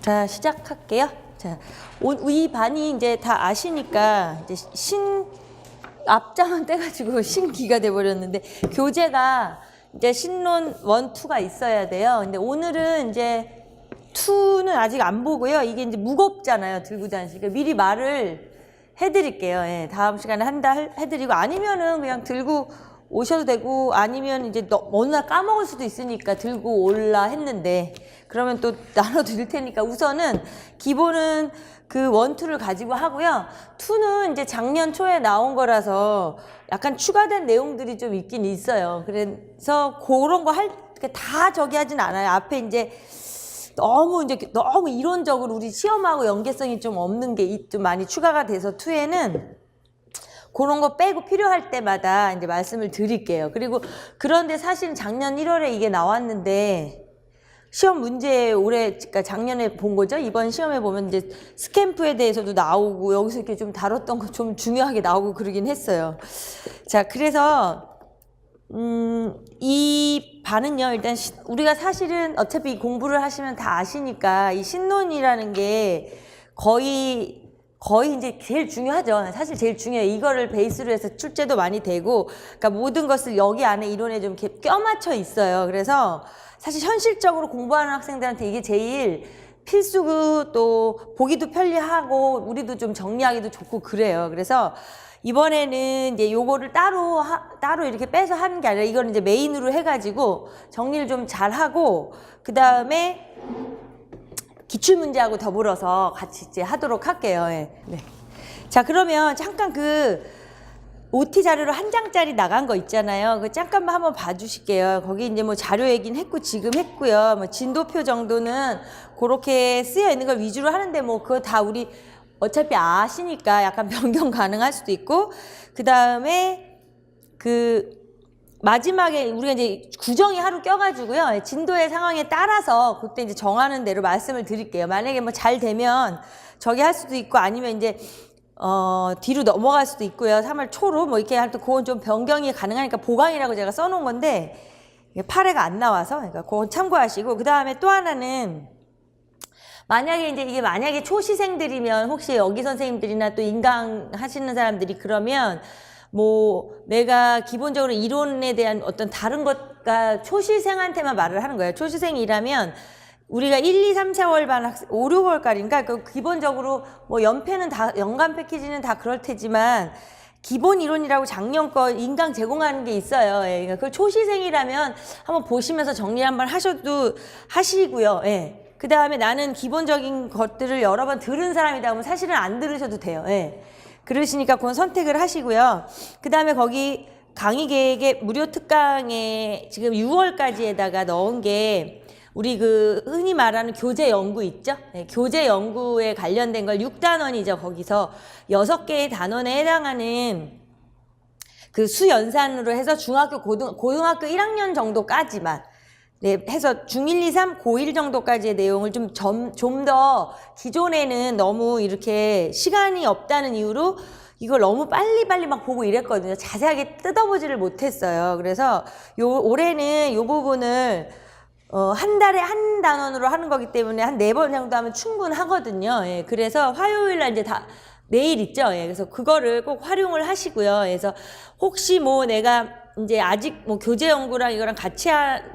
자, 시작할게요. 자, 이 반이 이제 다 아시니까 이제 앞장은 떼가지고 신기가 돼버렸는데 교재가 이제 신론 1, 2가 있어야 돼요. 근데 오늘은 이제 2는 아직 안 보고요. 이게 이제 무겁잖아요. 들고 다니시니까 미리 말을 해드릴게요. 예, 다음 시간에 해드리고 아니면은 그냥 들고 오셔도 되고 아니면 이제 어느 날 까먹을 수도 있으니까 들고 올라 했는데 그러면 또 나눠드릴 테니까 우선은 기본은 그 1, 2를 가지고 하고요. 2는 이제 작년 초에 나온 거라서 약간 추가된 내용들이 좀 있긴 있어요. 그래서 그런 거 다 저기 하진 않아요. 앞에 이제 너무 이론적으로 우리 시험하고 연계성이 좀 없는 게 좀 많이 추가가 돼서 2에는 그런 거 빼고 필요할 때마다 이제 말씀을 드릴게요. 그리고 그런데 사실 작년 1월에 이게 나왔는데 시험 문제 그러니까 작년에 본 거죠. 이번 시험에 보면 이제 스캠프에 대해서도 나오고 여기서 이렇게 좀 다뤘던 거 좀 중요하게 나오고 그러긴 했어요. 자, 그래서 이 반은요, 일단 우리가 사실은 어차피 공부를 하시면 다 아시니까 이 신론이라는 게 거의 이제 제일 중요하죠. 사실 제일 중요해요. 이거를 베이스로 해서 출제도 많이 되고, 그러니까 모든 것을 여기 안에 이론에 좀 이렇게 껴맞춰 있어요. 그래서 사실 현실적으로 공부하는 학생들한테 이게 제일 필수고 또 보기도 편리하고 우리도 좀 정리하기도 좋고 그래요. 그래서 이번에는 이제 요거를 따로 이렇게 빼서 하는 게 아니라 이거는 이제 메인으로 해가지고 정리를 좀 잘 하고 그 다음에 기출문제하고 더불어서 같이 이제 하도록 할게요. 예. 네. 자, 그러면 잠깐 그 OT 자료로 한 장짜리 나간 거 있잖아요. 그 잠깐만 한번 봐주실게요. 거기 이제 뭐 자료 얘기는 했고 지금 했고요. 뭐 진도표 정도는 그렇게 쓰여 있는 걸 위주로 하는데 뭐 그거 다 우리 어차피 아시니까 약간 변경 가능할 수도 있고 그 다음에 그 마지막에 우리가 이제 구정이 하루 껴가지고요. 진도의 상황에 따라서 그때 이제 정하는 대로 말씀을 드릴게요. 만약에 뭐 잘 되면 저기 할 수도 있고 아니면 이제 뒤로 넘어갈 수도 있고요. 3월 초로 뭐 이렇게 할 때 그건 좀 변경이 가능하니까 보강이라고 제가 써놓은 건데 8회가 안 나와서 그러니까 그건 참고하시고 그 다음에 또 하나는 만약에 이게 초시생들이면 혹시 여기 선생님들이나 또 인강 하시는 사람들이 그러면 뭐 내가 기본적으로 이론에 대한 어떤 다른 것과 초시생한테만 말을 하는 거예요. 초시생이라면 우리가 1, 2, 3, 4월 반 학생 5, 6월까지인가 그 기본적으로 뭐 연패는 다 연간 패키지는 다 그럴 테지만 기본 이론이라고 작년 거 인강 제공하는 게 있어요. 예, 그러니까 그 초시생이라면 한번 보시면서 정리 한번 하셔도 하시고요. 예. 그 다음에 나는 기본적인 것들을 여러 번 들은 사람이다 하면 사실은 안 들으셔도 돼요. 예. 그러시니까 그건 선택을 하시고요. 그 다음에 거기 강의 계획에 무료 특강에 지금 6월까지에다가 넣은 게 우리 그 흔히 말하는 교재 연구 있죠? 네, 교재 연구에 관련된 걸 6단원이죠. 거기서 6개의 단원에 해당하는 그 수연산으로 해서 중학교, 고등학교 1학년 정도까지만 네, 해서 중1, 2, 3, 고1 정도까지의 내용을 좀 더 기존에는 너무 이렇게 시간이 없다는 이유로 이걸 너무 빨리빨리 막 보고 이랬거든요. 자세하게 뜯어보지를 못했어요. 그래서 올해는 요 부분을 한 달에 한 단원으로 하는 거기 때문에 한 4번 정도 하면 충분하거든요. 예, 그래서 화요일 날 이제 내일 있죠. 예, 그래서 그거를 꼭 활용을 하시고요. 그래서 혹시 뭐 내가 이제 아직 뭐 교재 연구랑 이거랑 같이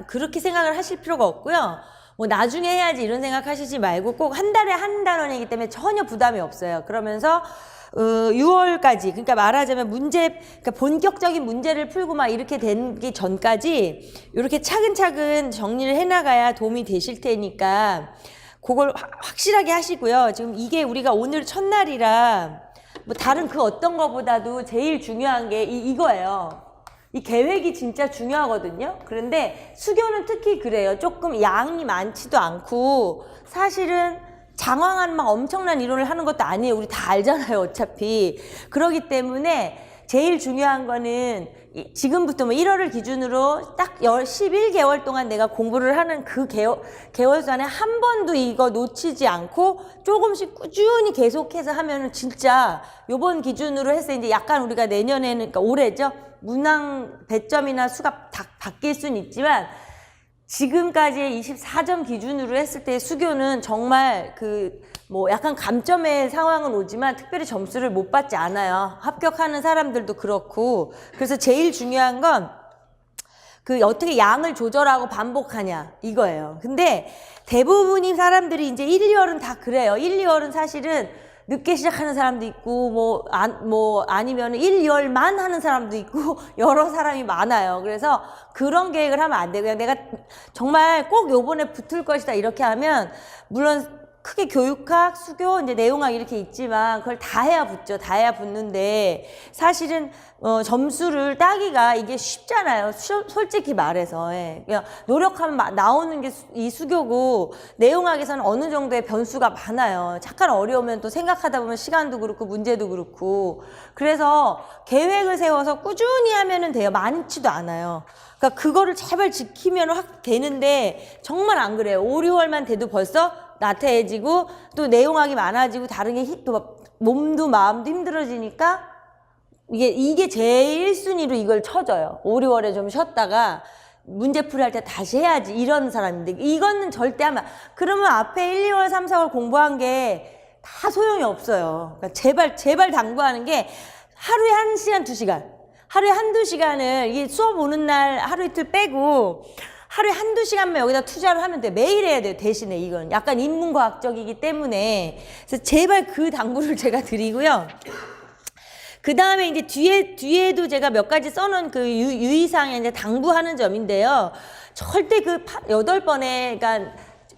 그렇게 생각을 하실 필요가 없고요. 뭐 나중에 해야지 이런 생각 하시지 말고 꼭 한 달에 한 단원이기 때문에 전혀 부담이 없어요. 그러면서 6월까지 그러니까 말하자면 그러니까 본격적인 문제를 풀고 막 이렇게 되기 전까지 이렇게 차근차근 정리를 해나가야 도움이 되실 테니까 그걸 확실하게 하시고요. 지금 이게 우리가 오늘 첫날이라 뭐 다른 그 어떤 거보다도 제일 중요한 게 이거예요. 이 계획이 진짜 중요하거든요. 그런데 수교는 특히 그래요. 조금 양이 많지도 않고 사실은 장황한 막 엄청난 이론을 하는 것도 아니에요. 우리 다 알잖아요. 어차피. 그렇기 때문에 제일 중요한 거는 지금부터 뭐 1월을 기준으로 딱 11개월 동안 내가 공부를 하는 그 개월 안에 한 번도 이거 놓치지 않고 조금씩 꾸준히 계속해서 하면은 진짜 요번 기준으로 해서 이제 약간 우리가 내년에는 그러니까 올해죠. 문항 배점이나 수가 다 바뀔 수는 있지만 지금까지의 24점 기준으로 했을 때 수교는 정말 뭐 약간 감점의 상황은 오지만 특별히 점수를 못 받지 않아요. 합격하는 사람들도 그렇고. 그래서 제일 중요한 건 어떻게 양을 조절하고 반복하냐 이거예요. 근데 대부분의 사람들이 이제 1, 2월은 다 그래요. 1, 2월은 사실은 늦게 시작하는 사람도 있고 아니면 1, 2월만 하는 사람도 있고 여러 사람이 많아요. 그래서 그런 계획을 하면 안 돼요. 그냥 내가 정말 꼭 요번에 붙을 것이다 이렇게 하면 물론 크게 교육학, 수교, 이제 내용학 이렇게 있지만 그걸 다 해야 붙죠. 다 해야 붙는데 사실은 점수를 따기가 이게 쉽잖아요. 솔직히 말해서. 예. 그냥 노력하면 나오는 게 이 수교고 내용학에서는 어느 정도의 변수가 많아요. 잠깐 어려우면 또 생각하다 보면 시간도 그렇고 문제도 그렇고 그래서 계획을 세워서 꾸준히 하면은 돼요. 많지도 않아요. 그러니까 그거를 제발 지키면 확 되는데 정말 안 그래요. 5, 6월만 돼도 벌써 나태해지고 또 내용학이 많아지고 다른 게 또 몸도 마음도 힘들어지니까 이게 제일 1순위로 이걸 쳐줘요. 5, 6월에 좀 쉬었다가 문제풀이 할 때 다시 해야지 이런 사람인데 이거는 절대 하면 그러면 앞에 1, 2월, 3, 4월 공부한 게 다 소용이 없어요. 그러니까 제발 당부하는 게 하루에 1시간, 2시간 하루에 1~2시간을 이 수업 오는 날 하루 이틀 빼고 하루에 1~2시간만 여기다 투자를 하면 돼. 매일 해야 돼요. 대신에 이건 약간 인문과학적이기 때문에 그래서 제발 그 당부를 제가 드리고요. 그 다음에 이제 뒤에도 제가 몇 가지 써놓은 유의사항에 이제 당부하는 점인데요. 절대 8번에 그러니까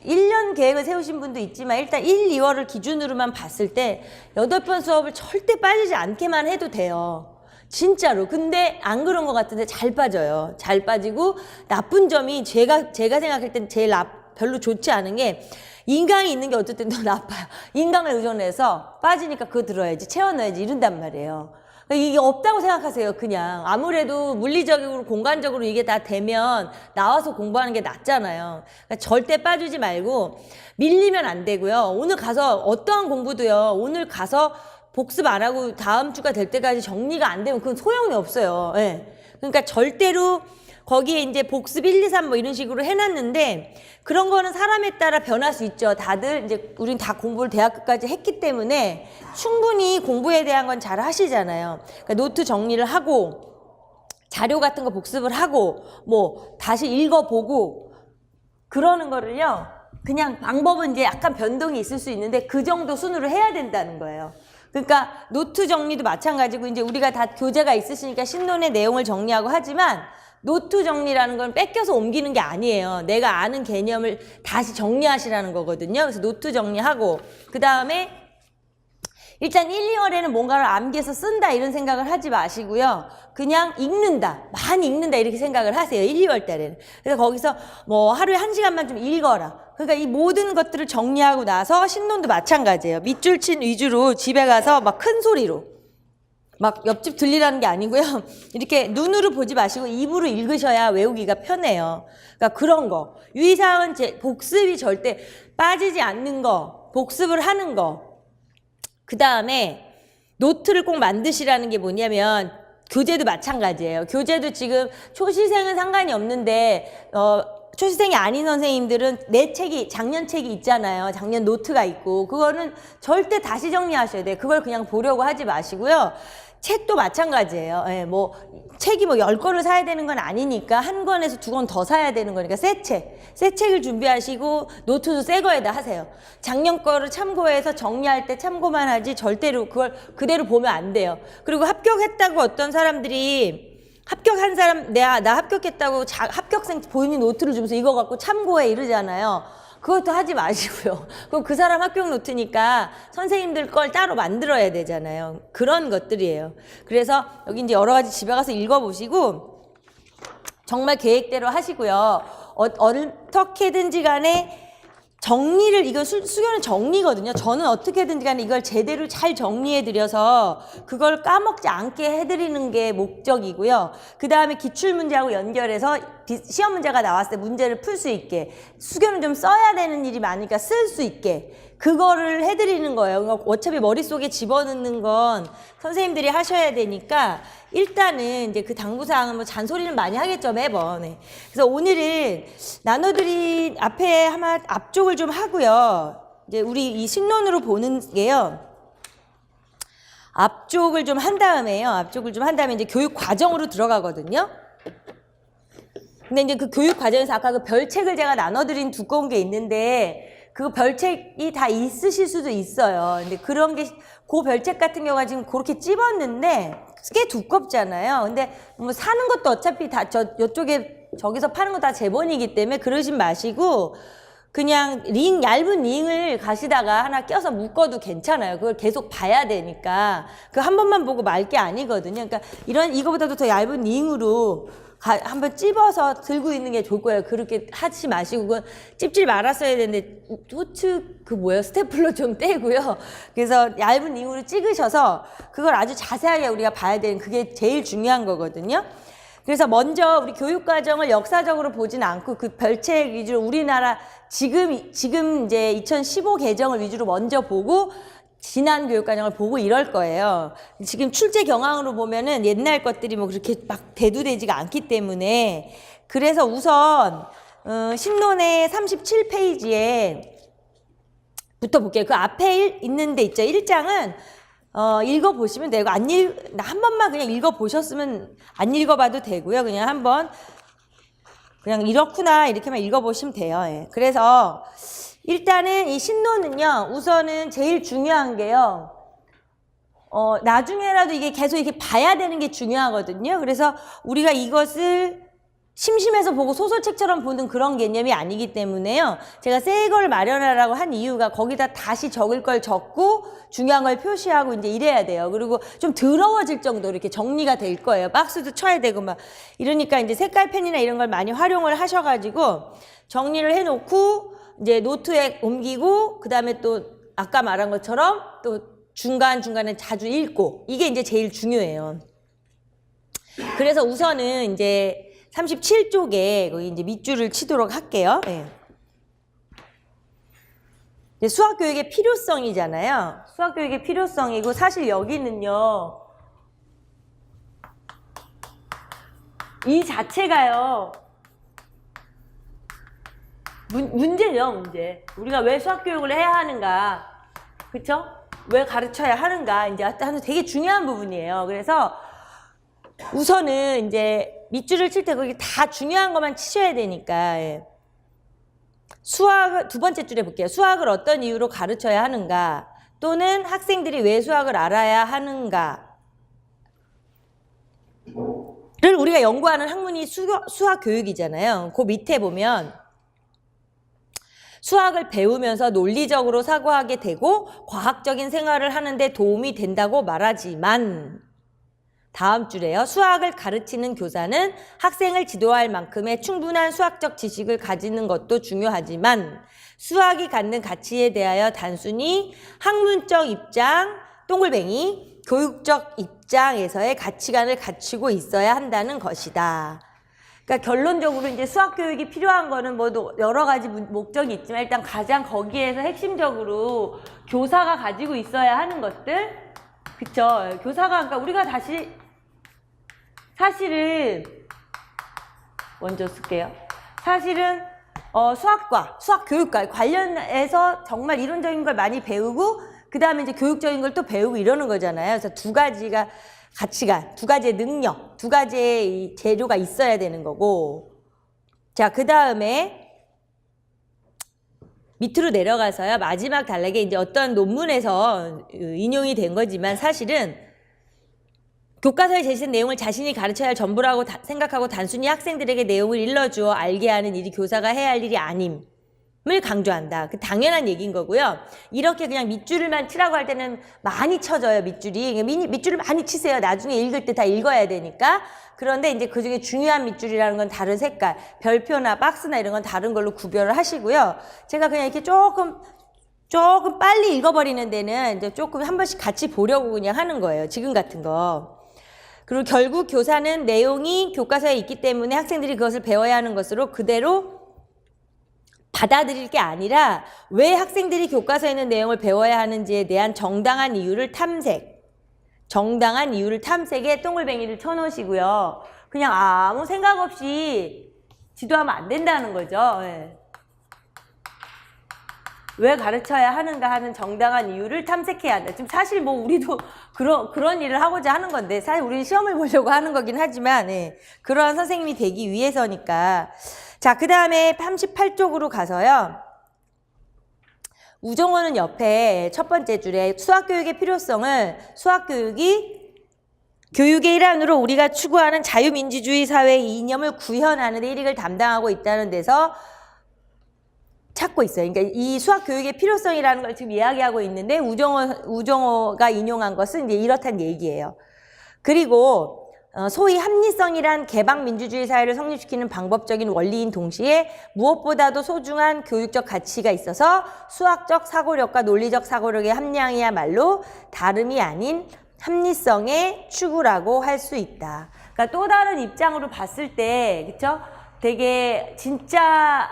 1년 계획을 세우신 분도 있지만 일단 1, 2월을 기준으로만 봤을 때 8번 수업을 절대 빠지지 않게만 해도 돼요. 진짜로. 근데 안 그런 것 같은데 잘 빠져요. 잘 빠지고 나쁜 점이 제가 생각할 땐 제일 별로 좋지 않은 게 인강이 있는 게 어쨌든 더 나빠요. 인강을 의존해서 빠지니까 그거 들어야지 채워 넣어야지 이런단 말이에요. 이게 없다고 생각하세요. 그냥 아무래도 물리적으로 공간적으로 이게 다 되면 나와서 공부하는 게 낫잖아요. 그러니까 절대 빠지지 말고 밀리면 안 되고요. 오늘 가서 어떠한 공부도요. 오늘 가서 복습 안 하고 다음 주가 될 때까지 정리가 안 되면 그건 소용이 없어요. 예. 그러니까 절대로 거기에 이제 복습 1, 2, 3 뭐 이런 식으로 해놨는데 그런 거는 사람에 따라 변할 수 있죠. 다들 이제 우린 다 공부를 대학교까지 했기 때문에 충분히 공부에 대한 건 잘 하시잖아요. 그러니까 노트 정리를 하고 자료 같은 거 복습을 하고 뭐 다시 읽어보고 그러는 거를요. 그냥 방법은 이제 약간 변동이 있을 수 있는데 그 정도 순으로 해야 된다는 거예요. 그러니까 노트 정리도 마찬가지고 이제 우리가 다 교재가 있으시니까 신론의 내용을 정리하고 하지만 노트 정리라는 건 뺏겨서 옮기는 게 아니에요. 내가 아는 개념을 다시 정리하시라는 거거든요. 그래서 노트 정리하고 그 다음에 일단 1, 2월에는 뭔가를 암기해서 쓴다 이런 생각을 하지 마시고요. 그냥 읽는다. 많이 읽는다 이렇게 생각을 하세요. 1, 2월 달에는. 그래서 거기서 뭐 하루에 1시간만 좀 읽어라. 그러니까 이 모든 것들을 정리하고 나서 신론도 마찬가지예요. 밑줄 친 위주로 집에 가서 막 큰 소리로 막 옆집 들리라는 게 아니고요. 이렇게 눈으로 보지 마시고 입으로 읽으셔야 외우기가 편해요. 그러니까 그런 거. 유의사항은 복습이 절대 빠지지 않는 거. 복습을 하는 거. 그 다음에 노트를 꼭 만드시라는 게 뭐냐면 교재도 마찬가지예요. 교재도 지금 초시생은 상관이 없는데 초시생이 아닌 선생님들은 내 책이 작년 책이 있잖아요. 작년 노트가 있고 그거는 절대 다시 정리하셔야 돼요. 그걸 그냥 보려고 하지 마시고요. 책도 마찬가지예요. 예, 뭐 책이 뭐 10권을 사야 되는 건 아니니까 한 권에서 2권 더 사야 되는 거니까 새 책을 준비하시고 노트도 새 거에다 하세요. 작년 거를 참고해서 정리할 때 참고만 하지 절대로 그걸 그대로 보면 안 돼요. 그리고 합격했다고 어떤 사람들이 합격한 사람 나 합격했다고 합격생 본인 노트를 주면서 이거 갖고 참고해 이러잖아요. 그것도 하지 마시고요. 그럼 그 사람 합격 노트니까 선생님들 걸 따로 만들어야 되잖아요. 그런 것들이에요. 그래서 여기 이제 여러 가지 집에 가서 읽어보시고 정말 계획대로 하시고요. 어떻게든지 간에 정리를, 이건 수교는 정리거든요. 저는 어떻게든지 간에 이걸 제대로 잘 정리해드려서 그걸 까먹지 않게 해드리는 게 목적이고요. 그 다음에 기출문제하고 연결해서 시험 문제가 나왔을 때 문제를 풀 수 있게, 수교는 좀 써야 되는 일이 많으니까 쓸 수 있게 그거를 해드리는 거예요. 그러니까 어차피 머릿속에 집어넣는 건 선생님들이 하셔야 되니까 일단은 이제 그 당부사항은 뭐 잔소리는 많이 하겠죠, 매번. 네. 그래서 오늘은 나눠드린 앞에 아마 앞쪽을 좀 하고요. 이제 우리 이 신론으로 보는 게요. 앞쪽을 좀 한 다음에요. 앞쪽을 좀 한 다음에 이제 교육 과정으로 들어가거든요. 근데 이제 그 교육 과정에서 아까 그 별책을 제가 나눠드린 두꺼운 게 있는데 그 별책이 다 있으실 수도 있어요. 근데 그런 게, 그 별책 같은 경우가 지금 그렇게 찝었는데 꽤 두껍잖아요. 근데 뭐 사는 것도 어차피 다 이쪽에 저기서 파는 거 다 제본이기 때문에 그러진 마시고 그냥 얇은 링을 가시다가 하나 껴서 묶어도 괜찮아요. 그걸 계속 봐야 되니까. 그 한 번만 보고 말 게 아니거든요. 그러니까 이거보다도 더 얇은 링으로 한번 찝어서 들고 있는 게 좋을 거예요. 그렇게 하지 마시고, 그건 찝질 말았어야 되는데, 스테플러 좀 떼고요. 그래서 얇은 링으로 찍으셔서 그걸 아주 자세하게 우리가 봐야 되는, 그게 제일 중요한 거거든요. 그래서 먼저 우리 교육과정을 역사적으로 보진 않고 그 별책 위주로 우리나라 지금 이제 2015 개정을 위주로 먼저 보고 지난 교육과정을 보고 이럴 거예요. 지금 출제 경향으로 보면은 옛날 것들이 뭐 그렇게 막 대두되지가 않기 때문에, 그래서 우선 신론의 37페이지에 부터 볼게요. 그 앞에 있는 데 있죠. 1장은 읽어보시면 되고, 한 번만 그냥 읽어보셨으면 안 읽어봐도 되고요. 그냥 한번 그냥 이렇구나 이렇게만 읽어보시면 돼요. 예. 그래서 일단은 이 신론은요, 우선은 제일 중요한 게요, 나중에라도 이게 계속 이렇게 봐야 되는 게 중요하거든요. 그래서 우리가 이것을 심심해서 보고 소설책처럼 보는 그런 개념이 아니기 때문에요. 제가 새 걸 마련하라고 한 이유가 거기다 다시 적을 걸 적고 중요한 걸 표시하고 이제 이래야 돼요. 그리고 좀 더러워질 정도로 이렇게 정리가 될 거예요. 박스도 쳐야 되고 막 이러니까 이제 색깔펜이나 이런 걸 많이 활용을 하셔가지고 정리를 해놓고 이제 노트에 옮기고 그 다음에 또 아까 말한 것처럼 또 중간중간에 자주 읽고, 이게 이제 제일 중요해요. 그래서 우선은 이제 37쪽에 거기 이제 밑줄을 치도록 할게요. 네. 이제 수학교육의 필요성이잖아요. 수학교육의 필요성이고, 사실 여기는요, 이 자체가요, 문제죠, 문제. 우리가 왜 수학교육을 해야 하는가, 그쵸? 왜 가르쳐야 하는가, 이제 하는 되게 중요한 부분이에요. 그래서 우선은 이제 밑줄을 칠 때 거기 다 중요한 것만 치셔야 되니까, 예. 수학을 두 번째 줄에 볼게요. 수학을 어떤 이유로 가르쳐야 하는가, 또는 학생들이 왜 수학을 알아야 하는가를 우리가 연구하는 학문이 수학 교육이잖아요. 그 밑에 보면 수학을 배우면서 논리적으로 사고하게 되고 과학적인 생활을 하는데 도움이 된다고 말하지만, 다음 줄에요. 수학을 가르치는 교사는 학생을 지도할 만큼의 충분한 수학적 지식을 가지는 것도 중요하지만 수학이 갖는 가치에 대하여 단순히 학문적 입장, 동글뱅이, 교육적 입장에서의 가치관을 갖추고 있어야 한다는 것이다. 그러니까 결론적으로 이제 수학 교육이 필요한 거는 뭐 여러 가지 목적이 있지만 일단 가장 거기에서 핵심적으로 교사가 가지고 있어야 하는 것들, 그쵸? 교사가, 그러니까 우리가 사실은 먼저 쓸게요. 사실은 수학과 수학 교육과 관련해서 정말 이론적인 걸 많이 배우고 그 다음에 이제 교육적인 걸 또 배우고 이러는 거잖아요. 그래서 두 가지가 가치관, 두 가지의 능력, 두 가지의 이 재료가 있어야 되는 거고, 자, 그 다음에 밑으로 내려가서요. 마지막 단락에 이제 어떤 논문에서 인용이 된 거지만 사실은 교과서에 제시된 내용을 자신이 가르쳐야 할 전부라고 생각하고 단순히 학생들에게 내용을 일러주어 알게 하는 일이 교사가 해야 할 일이 아님을 강조한다. 그 당연한 얘기인 거고요. 이렇게 그냥 밑줄만 치라고 할 때는 많이 쳐져요, 밑줄이. 밑줄을 많이 치세요. 나중에 읽을 때 다 읽어야 되니까. 그런데 이제 그중에 중요한 밑줄이라는 건 다른 색깔, 별표나 박스나 이런 건 다른 걸로 구별을 하시고요. 제가 그냥 이렇게 조금 빨리 읽어버리는 데는 이제 조금 한 번씩 같이 보려고 그냥 하는 거예요. 지금 같은 거. 그리고 결국 교사는 내용이 교과서에 있기 때문에 학생들이 그것을 배워야 하는 것으로 그대로 받아들일 게 아니라 왜 학생들이 교과서에 있는 내용을 배워야 하는지에 대한 정당한 이유를 탐색에 동글뱅이를 쳐놓으시고요. 그냥 아무 생각 없이 지도하면 안 된다는 거죠. 예. 왜 가르쳐야 하는가 하는 정당한 이유를 탐색해야 한다. 지금 사실 뭐 우리도 그런 일을 하고자 하는 건데 사실 우리는 시험을 보려고 하는 거긴 하지만 예. 그러한 선생님이 되기 위해서니까. 자, 그 다음에 38쪽으로 가서요. 우정호는 옆에 첫 번째 줄에 수학교육의 필요성을 교육의 일환으로 우리가 추구하는 자유민주주의 사회의 이념을 구현하는 데 일익을 담당하고 있다는 데서 찾고 있어요. 그러니까 이 수학교육의 필요성이라는 걸 지금 이야기하고 있는데 우정호가 인용한 것은 이제 이렇단 얘기예요. 그리고 소위 합리성이란 개방민주주의 사회를 성립시키는 방법적인 원리인 동시에 무엇보다도 소중한 교육적 가치가 있어서 수학적 사고력과 논리적 사고력의 함량이야말로 다름이 아닌 합리성의 추구라고 할 수 있다. 그러니까 또 다른 입장으로 봤을 때, 그쵸? 되게 진짜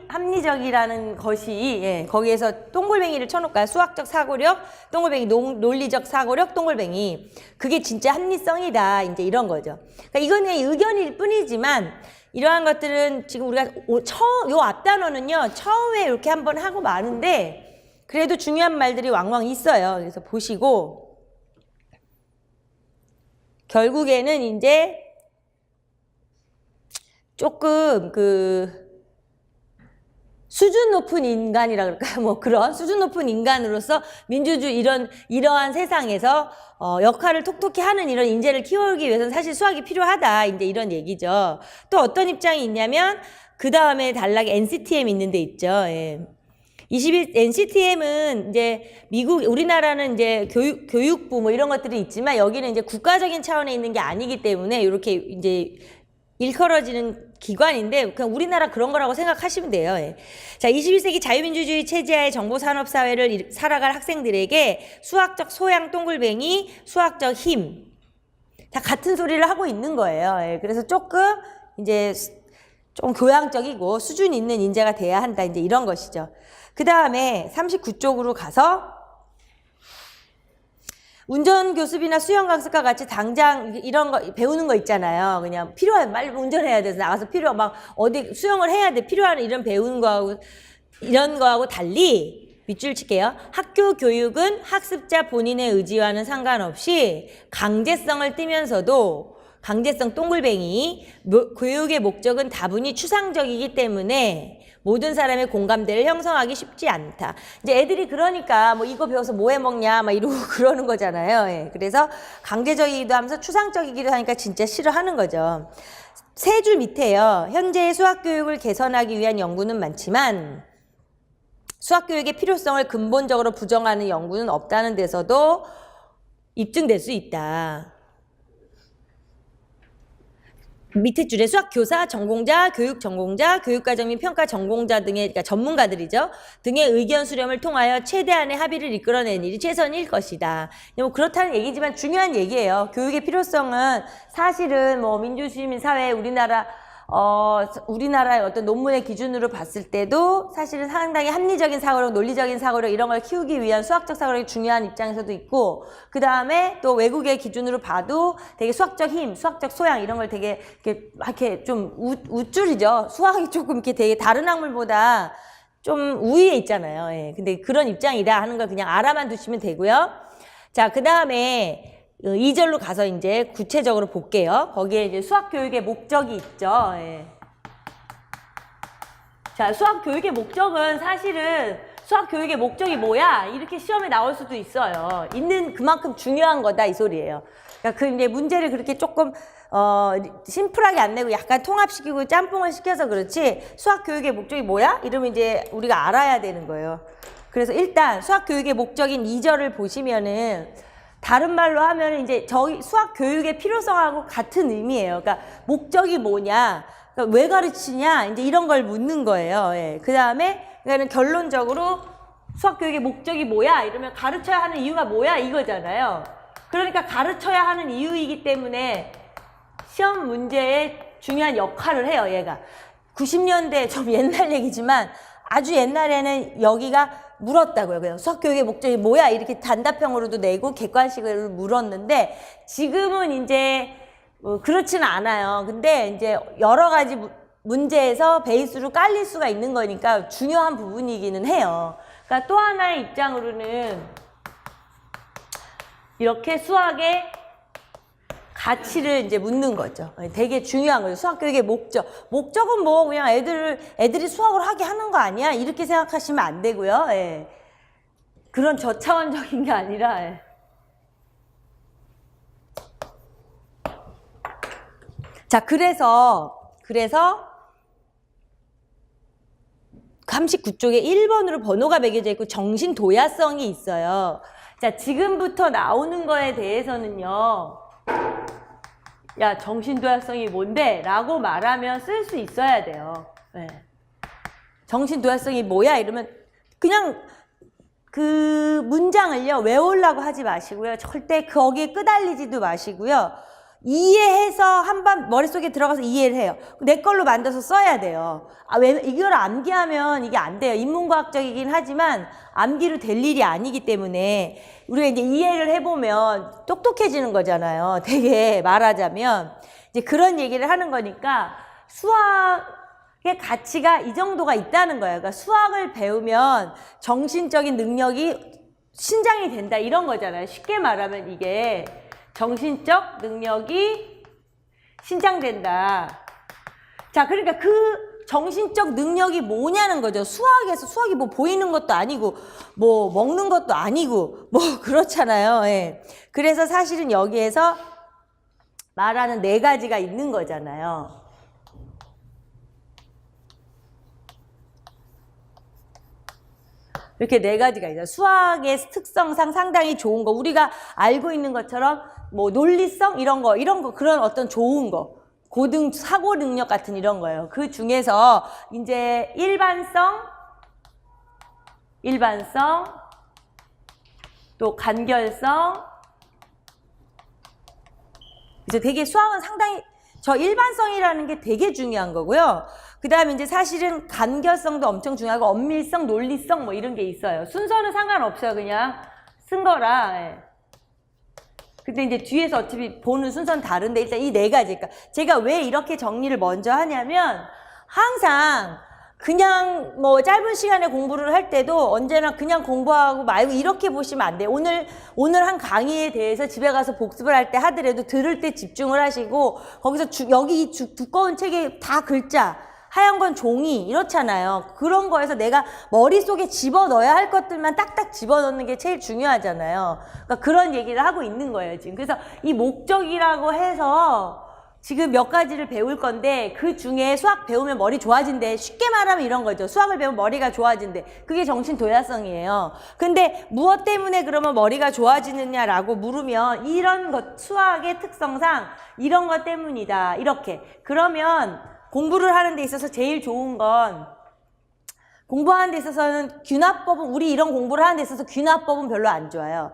합리적이라는 것이, 예, 거기에서 동글뱅이를 쳐놓을까요? 수학적 사고력, 동글뱅이, 논리적 사고력, 동글뱅이. 그게 진짜 합리성이다. 이제 이런 거죠. 그러니까 이건 의견일 뿐이지만, 이러한 것들은 지금 우리가 요 앞단어는요, 처음에 이렇게 한번 하고 마는데, 그래도 중요한 말들이 왕왕 있어요. 그래서 보시고 결국에는 이제 조금 수준 높은 인간이라 그럴까요? 뭐 그런 수준 높은 인간으로서 민주주의 이러한 세상에서 역할을 톡톡히 하는 이런 인재를 키우기 위해서는 사실 수학이 필요하다. 이제 이런 얘기죠. 또 어떤 입장이 있냐면 그 다음에 단락에 NCTM 있는 데 있죠. 예. NCTM은 이제 우리나라는 이제 교육부 뭐 이런 것들이 있지만 여기는 이제 국가적인 차원에 있는 게 아니기 때문에 이렇게 이제 일컬어지는 기관인데 그냥 우리나라 그런 거라고 생각하시면 돼요. 예. 자, 21세기 자유민주주의 체제하에 정보산업사회를 살아갈 학생들에게 수학적 소양 동글뱅이, 수학적 힘 다 같은 소리를 하고 있는 거예요. 예. 그래서 조금 이제 좀 교양적이고 수준 있는 인재가 돼야 한다. 이제 이런 것이죠. 그 다음에 39쪽으로 가서 운전교습이나 수영강습과 같이 당장 이런 거 배우는 거 있잖아요. 그냥 필요한 빨리 운전해야 돼서 나가서 막 어디 수영을 해야 돼. 필요한 이런 배우는 거하고 이런 거하고 달리 밑줄 칠게요. 학교 교육은 학습자 본인의 의지와는 상관없이 강제성을 띠면서도 강제성 동글뱅이 교육의 목적은 다분히 추상적이기 때문에 모든 사람의 공감대를 형성하기 쉽지 않다. 이제 애들이 그러니까 뭐 이거 배워서 뭐 해 먹냐 막 이러고 그러는 거잖아요. 예. 그래서 강제적이기도 하면서 추상적이기도 하니까 진짜 싫어하는 거죠. 세 줄 밑에요. 현재의 수학교육을 개선하기 위한 연구는 많지만 수학교육의 필요성을 근본적으로 부정하는 연구는 없다는 데서도 입증될 수 있다. 밑에 줄에 수학교사, 전공자, 교육전공자, 교육과정 및 평가 전공자 등의 그러니까 전문가들이죠. 등의 의견 수렴을 통하여 최대한의 합의를 이끌어낸 일이 최선일 것이다. 뭐 그렇다는 얘기지만 중요한 얘기예요. 교육의 필요성은 사실은 뭐 민주주의 사회 우리나라의 어떤 논문의 기준으로 봤을 때도 사실은 상당히 합리적인 사고력, 논리적인 사고력 이런 걸 키우기 위한 수학적 사고력이 중요한 입장에서도 있고 그 다음에 또 외국의 기준으로 봐도 되게 수학적 힘, 수학적 소양 이런 걸 되게 이렇게 좀 우쭐이죠. 수학이 조금 이렇게 되게 다른 학물보다 좀 우위에 있잖아요. 예. 근데 그런 입장이다 하는 걸 그냥 알아만 두시면 되고요. 자, 그 다음에 2절로 가서 이제 구체적으로 볼게요. 거기에 이제 수학 교육의 목적이 있죠. 예. 자, 수학 교육의 목적은 사실은 수학 교육의 목적이 뭐야? 이렇게 시험에 나올 수도 있어요. 있는 그만큼 중요한 거다 이 소리예요. 그러니까 그 이제 문제를 그렇게 조금 심플하게 안 내고 약간 통합시키고 짬뽕을 시켜서 그렇지 수학 교육의 목적이 뭐야? 이러면 이제 우리가 알아야 되는 거예요. 그래서 일단 수학 교육의 목적인 2절을 보시면은 다른 말로 하면 이제 저희 수학 교육의 필요성하고 같은 의미예요. 그러니까 목적이 뭐냐, 그러니까 왜 가르치냐, 이제 이런 걸 묻는 거예요. 예. 그 다음에 그러니까 결론적으로 수학 교육의 목적이 뭐야? 이러면 가르쳐야 하는 이유가 뭐야? 이거잖아요. 그러니까 가르쳐야 하는 이유이기 때문에 시험 문제에 중요한 역할을 해요, 얘가. 90년대 좀 옛날 얘기지만 아주 옛날에는 여기가 물었다고요. 그냥 수학교육의 목적이 뭐야? 이렇게 단답형으로도 내고 객관식으로 물었는데 지금은 이제 그렇지는 않아요. 근데 이제 여러 가지 문제에서 베이스로 깔릴 수가 있는 거니까 중요한 부분이기는 해요. 그러니까 또 하나의 입장으로는 이렇게 수학의 가치를 이제 묻는 거죠. 되게 중요한 거죠. 수학교육의 목적. 목적은 뭐 그냥 애들이 수학을 하게 하는 거 아니야? 이렇게 생각하시면 안 되고요. 예. 그런 저차원적인 게 아니라. 예. 자, 그래서 39쪽에 1번으로 번호가 매겨져 있고 정신 도야성이 있어요. 자, 지금부터 나오는 거에 대해서는요. 야, 정신도야성이 뭔데? 라고 말하면 쓸 수 있어야 돼요. 네. 정신도야성이 뭐야? 이러면 그냥 그 문장을요, 외우려고 하지 마시고요. 절대 거기에 끄달리지도 마시고요. 이해해서 한번 머릿속에 들어가서 이해를 해요. 내 걸로 만들어서 써야 돼요. 왜 이걸 암기하면 이게 안 돼요. 인문과학적이긴 하지만 암기로 될 일이 아니기 때문에 우리가 이제 이해를 해보면 똑똑해지는 거잖아요. 되게 말하자면 이제 그런 얘기를 하는 거니까 수학의 가치가 이 정도가 있다는 거예요. 그러니까 수학을 배우면 정신적인 능력이 신장이 된다 이런 거잖아요. 쉽게 말하면 이게 정신적 능력이 신장된다. 자, 그러니까 그 정신적 능력이 뭐냐는 거죠. 수학이 뭐 보이는 것도 아니고 뭐 먹는 것도 아니고 뭐 그렇잖아요. 예. 그래서 사실은 여기에서 말하는 4가지가 있는 거잖아요. 이렇게 4가지가 있어요. 수학의 특성상 상당히 좋은 거, 우리가 알고 있는 것처럼 뭐 논리성 이런 거 그런 어떤 좋은 거, 고등 사고 능력 같은 이런 거예요. 그 중에서 이제 일반성, 또 간결성. 그래서 되게 수학은 상당히 저 일반성이라는 게 되게 중요한 거고요. 그 다음에 이제 사실은 간결성도 엄청 중요하고 엄밀성, 논리성 뭐 이런 게 있어요. 순서는 상관없어요. 그냥 쓴 거라. 예. 근데 이제 뒤에서 어차피 보는 순서는 다른데 일단 이 4가지. 그러니까 제가 왜 이렇게 정리를 먼저 하냐면 항상 그냥 뭐 짧은 시간에 공부를 할 때도 언제나 그냥 공부하고 말고 이렇게 보시면 안 돼요. 오늘 한 강의에 대해서 집에 가서 복습을 할 때 하더라도 들을 때 집중을 하시고 거기서 여기 이 두꺼운 책에 다 글자 하얀 건 종이 이렇잖아요. 그런 거에서 내가 머릿속에 집어넣어야 할 것들만 딱딱 집어넣는 게 제일 중요하잖아요. 그러니까 그런 얘기를 하고 있는 거예요, 지금. 그래서 이 목적이라고 해서 지금 몇 가지를 배울 건데 그 중에 수학 배우면 머리 좋아진대. 쉽게 말하면 이런 거죠. 수학을 배우면 머리가 좋아진대. 그게 정신도야성이에요. 근데 무엇 때문에 그러면 머리가 좋아지느냐라고 물으면 이런 것, 수학의 특성상 이런 것 때문이다. 이렇게. 그러면 공부를 하는 데 있어서 제일 좋은 건 공부하는 데 있어서는 균합법은 우리 이런 공부를 하는 데 있어서 균합법은 별로 안 좋아요.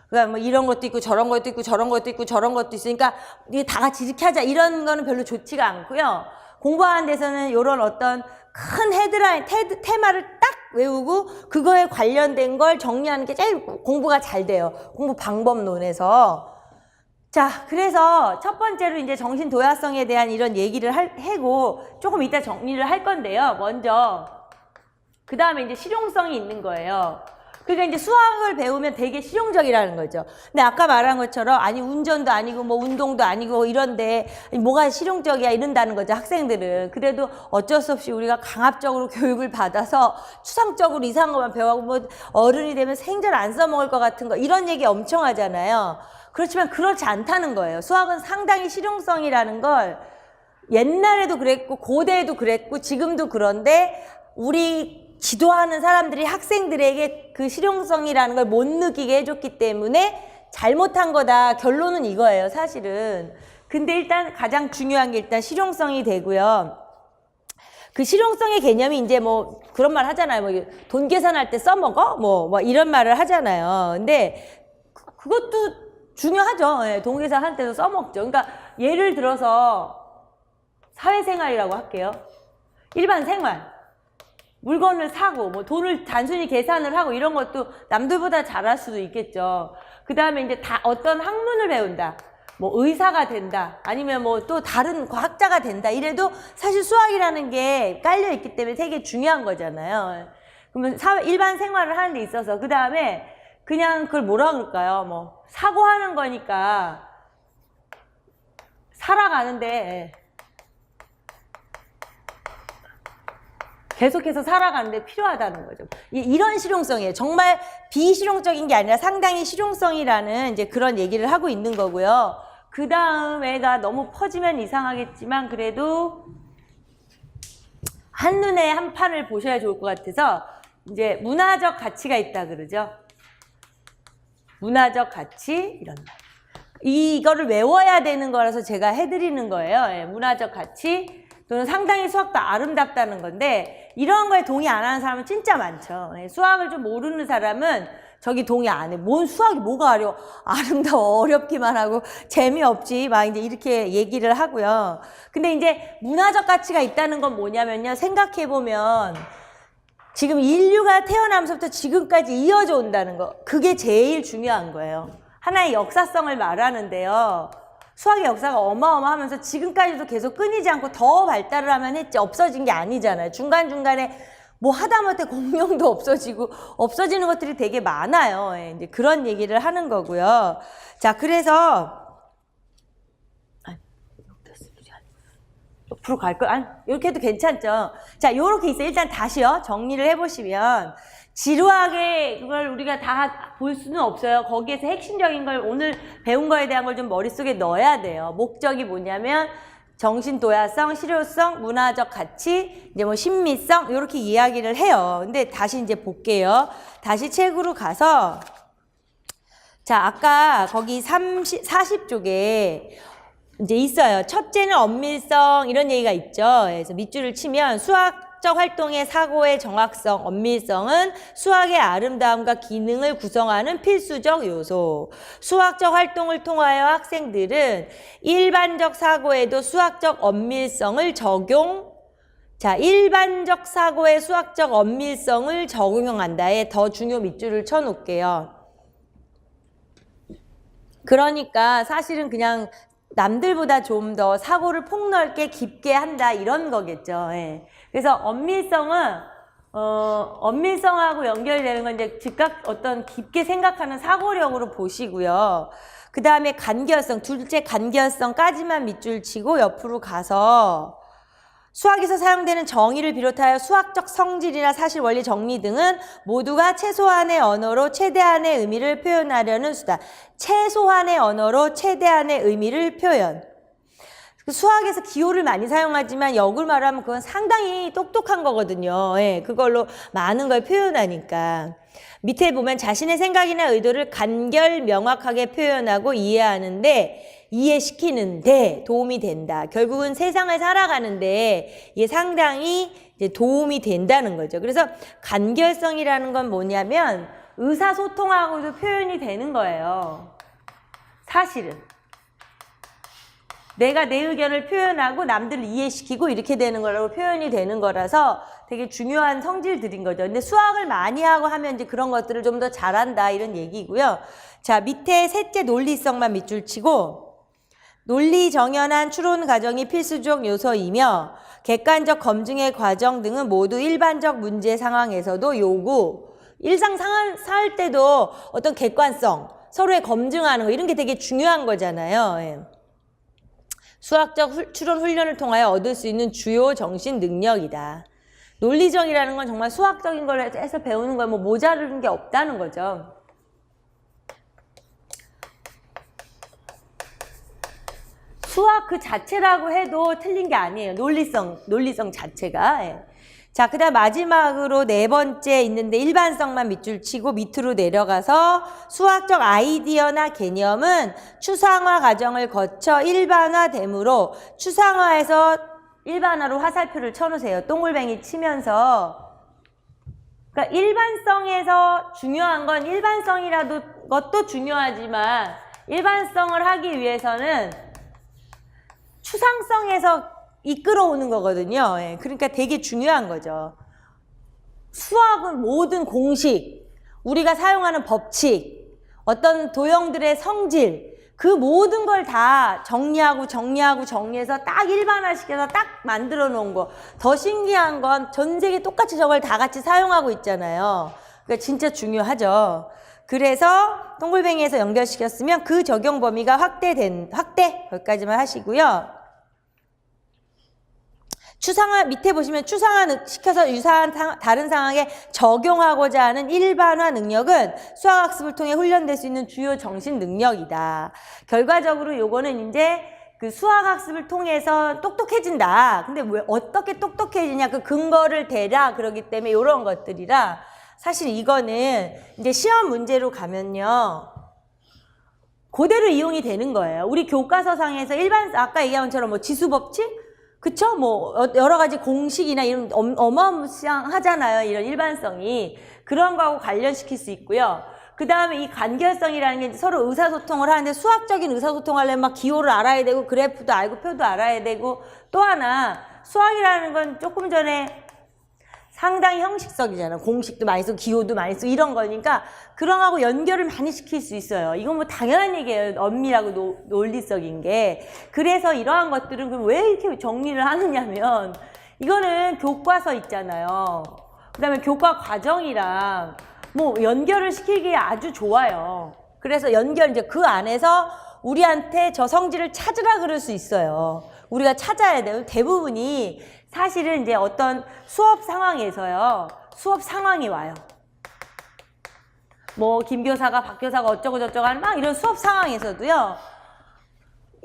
그러니까 뭐 이런 것도 있고 저런 것도 있고 저런 것도 있고 저런 것도 있으니까 우리 다 같이 이렇게 하자 이런 거는 별로 좋지가 않고요. 공부하는 데서는 이런 어떤 큰 헤드라인, 테마를 딱 외우고 그거에 관련된 걸 정리하는 게 제일 공부가 잘 돼요. 공부 방법론에서. 자, 그래서 첫 번째로 이제 정신 도야성에 대한 이런 얘기를 하고 조금 이따 정리를 할 건데요. 먼저 그 다음에 이제 실용성이 있는 거예요. 그러니까 이제 수학을 배우면 되게 실용적이라는 거죠. 근데 아까 말한 것처럼 아니 운전도 아니고 뭐 운동도 아니고 이런데 뭐가 실용적이야 이런다는 거죠. 학생들은. 그래도 어쩔 수 없이 우리가 강압적으로 교육을 받아서 추상적으로 이상한 것만 배워하고 뭐 어른이 되면 생전 안 써먹을 것 같은 거 이런 얘기 엄청 하잖아요. 그렇지만 그렇지 않다는 거예요. 수학은 상당히 실용성이라는 걸 옛날에도 그랬고 고대에도 그랬고 지금도 그런데 우리 지도하는 사람들이 학생들에게 그 실용성이라는 걸 못 느끼게 해줬기 때문에 잘못한 거다. 결론은 이거예요, 사실은. 근데 일단 가장 중요한 게 일단 실용성이 되고요. 그 실용성의 개념이 이제 뭐 그런 말 하잖아요. 뭐 돈 계산할 때 써먹어? 뭐 이런 말을 하잖아요. 근데 그것도 중요하죠. 예, 동계사 할 때도 써먹죠. 그러니까 예를 들어서 사회생활이라고 할게요. 일반 생활. 물건을 사고 뭐 돈을 단순히 계산을 하고 이런 것도 남들보다 잘할 수도 있겠죠. 그 다음에 이제 다 어떤 학문을 배운다. 뭐 의사가 된다. 아니면 뭐 또 다른 과학자가 된다. 이래도 사실 수학이라는 게 깔려 있기 때문에 되게 중요한 거잖아요. 그러면 일반 생활을 하는 데 있어서 그 다음에 그냥 그걸 뭐라 그럴까요? 뭐 사고하는 거니까 살아가는데 계속해서 살아가는데 필요하다는 거죠. 이런 실용성이에요. 정말 비실용적인 게 아니라 상당히 실용성이라는 이제 그런 얘기를 하고 있는 거고요. 그 다음에가 너무 퍼지면 이상하겠지만 그래도 한눈에 한 판을 보셔야 좋을 것 같아서 이제 문화적 가치가 있다 그러죠. 문화적 가치 이런 말. 이거를 외워야 되는 거라서 제가 해드리는 거예요. 예, 문화적 가치 또는 상당히 수학도 아름답다는 건데 이런 거에 동의 안 하는 사람은 진짜 많죠. 예, 수학을 좀 모르는 사람은 저기 동의 안 해. 뭔 수학이 뭐가 아름다워 어렵기만 하고 재미없지 막 이제 이렇게 얘기를 하고요. 근데 이제 문화적 가치가 있다는 건 뭐냐면요. 생각해 보면 지금 인류가 태어나면서부터 지금까지 이어져 온다는 거. 그게 제일 중요한 거예요. 하나의 역사성을 말하는데요. 수학의 역사가 어마어마하면서 지금까지도 계속 끊이지 않고 더 발달을 하면 했지 없어진 게 아니잖아요. 중간중간에 뭐 하다못해 공룡도 없어지고 없어지는 것들이 되게 많아요. 예, 이제 그런 얘기를 하는 거고요. 자, 그래서 옆으로 갈 거, 아니, 이렇게 해도 괜찮죠. 자, 이렇게 있어요. 일단 다시요. 정리를 해보시면 지루하게 그걸 우리가 다 볼 수는 없어요. 거기에서 핵심적인 걸 오늘 배운 거에 대한 걸 좀 머릿속에 넣어야 돼요. 목적이 뭐냐면 정신 도야성, 실효성, 문화적 가치, 이제 뭐 신미성 이렇게 이야기를 해요. 근데 다시 이제 볼게요. 다시 책으로 가서 자, 아까 거기 40쪽에 이제 있어요. 첫째는 엄밀성 이런 얘기가 있죠. 그래서 밑줄을 치면 수학적 활동의 사고의 정확성, 엄밀성은 수학의 아름다움과 기능을 구성하는 필수적 요소. 수학적 활동을 통하여 학생들은 일반적 사고에도 수학적 엄밀성을 자, 일반적 사고의 수학적 엄밀성을 적용한다에 더 중요 밑줄을 쳐놓을게요. 그러니까 사실은 그냥 남들보다 좀 더 사고를 폭넓게 깊게 한다 이런 거겠죠. 예. 그래서 엄밀성은 엄밀성하고 연결되는 건 이제 즉각 어떤 깊게 생각하는 사고력으로 보시고요. 그 다음에 간결성, 둘째 간결성까지만 밑줄 치고 옆으로 가서 수학에서 사용되는 정의를 비롯하여 수학적 성질이나 사실 원리 정리 등은 모두가 최소한의 언어로 최대한의 의미를 표현하려는 수다. 최소한의 언어로 최대한의 의미를 표현. 수학에서 기호를 많이 사용하지만 역을 말하면 그건 상당히 똑똑한 거거든요. 예, 그걸로 많은 걸 표현하니까. 밑에 보면 자신의 생각이나 의도를 간결 명확하게 표현하고 이해시키는데 도움이 된다. 결국은 세상을 살아가는데 이게 상당히 이제 도움이 된다는 거죠. 그래서 간결성이라는 건 뭐냐면 의사소통하고도 표현이 되는 거예요. 사실은. 내가 내 의견을 표현하고 남들을 이해시키고 이렇게 되는 거라고 표현이 되는 거라서 되게 중요한 성질들인 거죠. 근데 수학을 많이 하고 하면 이제 그런 것들을 좀 더 잘한다 이런 얘기고요. 자, 밑에 셋째 논리성만 밑줄 치고 논리 정연한 추론 과정이 필수적 요소이며 객관적 검증의 과정 등은 모두 일반적 문제 상황에서도 요구. 일상 상황 살 때도 어떤 객관성, 서로의 검증하는 거 이런 게 되게 중요한 거잖아요. 예. 수학적 추론 훈련을 통하여 얻을 수 있는 주요 정신 능력이다. 논리적이라는 건 정말 수학적인 걸 해서 배우는 거에 뭐 모자르는 게 없다는 거죠. 수학 그 자체라고 해도 틀린 게 아니에요. 논리성 자체가. 예. 자, 그 다음 마지막으로 네 번째 있는데 일반성만 밑줄 치고 밑으로 내려가서 수학적 아이디어나 개념은 추상화 과정을 거쳐 일반화되므로 추상화에서 일반화로 화살표를 쳐놓으세요. 동글뱅이 치면서. 그러니까 일반성에서 중요한 건 일반성이라도 것도 중요하지만 일반성을 하기 위해서는 추상성에서 이끌어오는 거거든요. 예, 그러니까 되게 중요한 거죠. 수학은 모든 공식, 우리가 사용하는 법칙, 어떤 도형들의 성질, 그 모든 걸 다 정리해서 딱 일반화시켜서 딱 만들어 놓은 거. 더 신기한 건 전 세계 똑같이 저걸 다 같이 사용하고 있잖아요. 그러니까 진짜 중요하죠. 그래서 동글뱅이에서 연결시켰으면 그 적용 범위가 확대, 거기까지만 하시고요. 추상화, 밑에 보시면 추상화 시켜서 유사한 다른 상황에 적용하고자 하는 일반화 능력은 수학학습을 통해 훈련될 수 있는 주요 정신 능력이다. 결과적으로 요거는 이제 그 수학학습을 통해서 똑똑해진다. 근데 왜 어떻게 똑똑해지냐? 그 근거를 대라. 그러기 때문에 이런 것들이라 사실 이거는 이제 시험 문제로 가면요. 그대로 이용이 되는 거예요. 우리 교과서상에서 아까 얘기한 것처럼 뭐 지수법칙? 그쵸? 뭐 여러 가지 공식이나 이런 어마무시하잖아요. 이런 일반성이. 그런 거하고 관련시킬 수 있고요. 그 다음에 이 간결성이라는 게 서로 의사소통을 하는데 수학적인 의사소통을 하려면 막 기호를 알아야 되고 그래프도 알고 표도 알아야 되고 또 하나 수학이라는 건 조금 전에 상당히 형식적이잖아요. 공식도 많이 쓰고 기호도 많이 쓰고 이런 거니까 그런 거하고 연결을 많이 시킬 수 있어요. 이건 뭐 당연한 얘기예요. 엄밀하고 논리적인 게. 그래서 이러한 것들은 그럼 왜 이렇게 정리를 하느냐면 이거는 교과서 있잖아요. 그 다음에 교과 과정이랑 뭐 연결을 시키기에 아주 좋아요. 그래서 이제 그 안에서 우리한테 저 성질을 찾으라 그럴 수 있어요. 우리가 찾아야 돼요. 대부분이 사실은 이제 어떤 수업 상황에서요. 수업 상황이 와요. 뭐 김 교사가 박 교사가 어쩌고 저쩌고 하는 막 이런 수업 상황에서도요.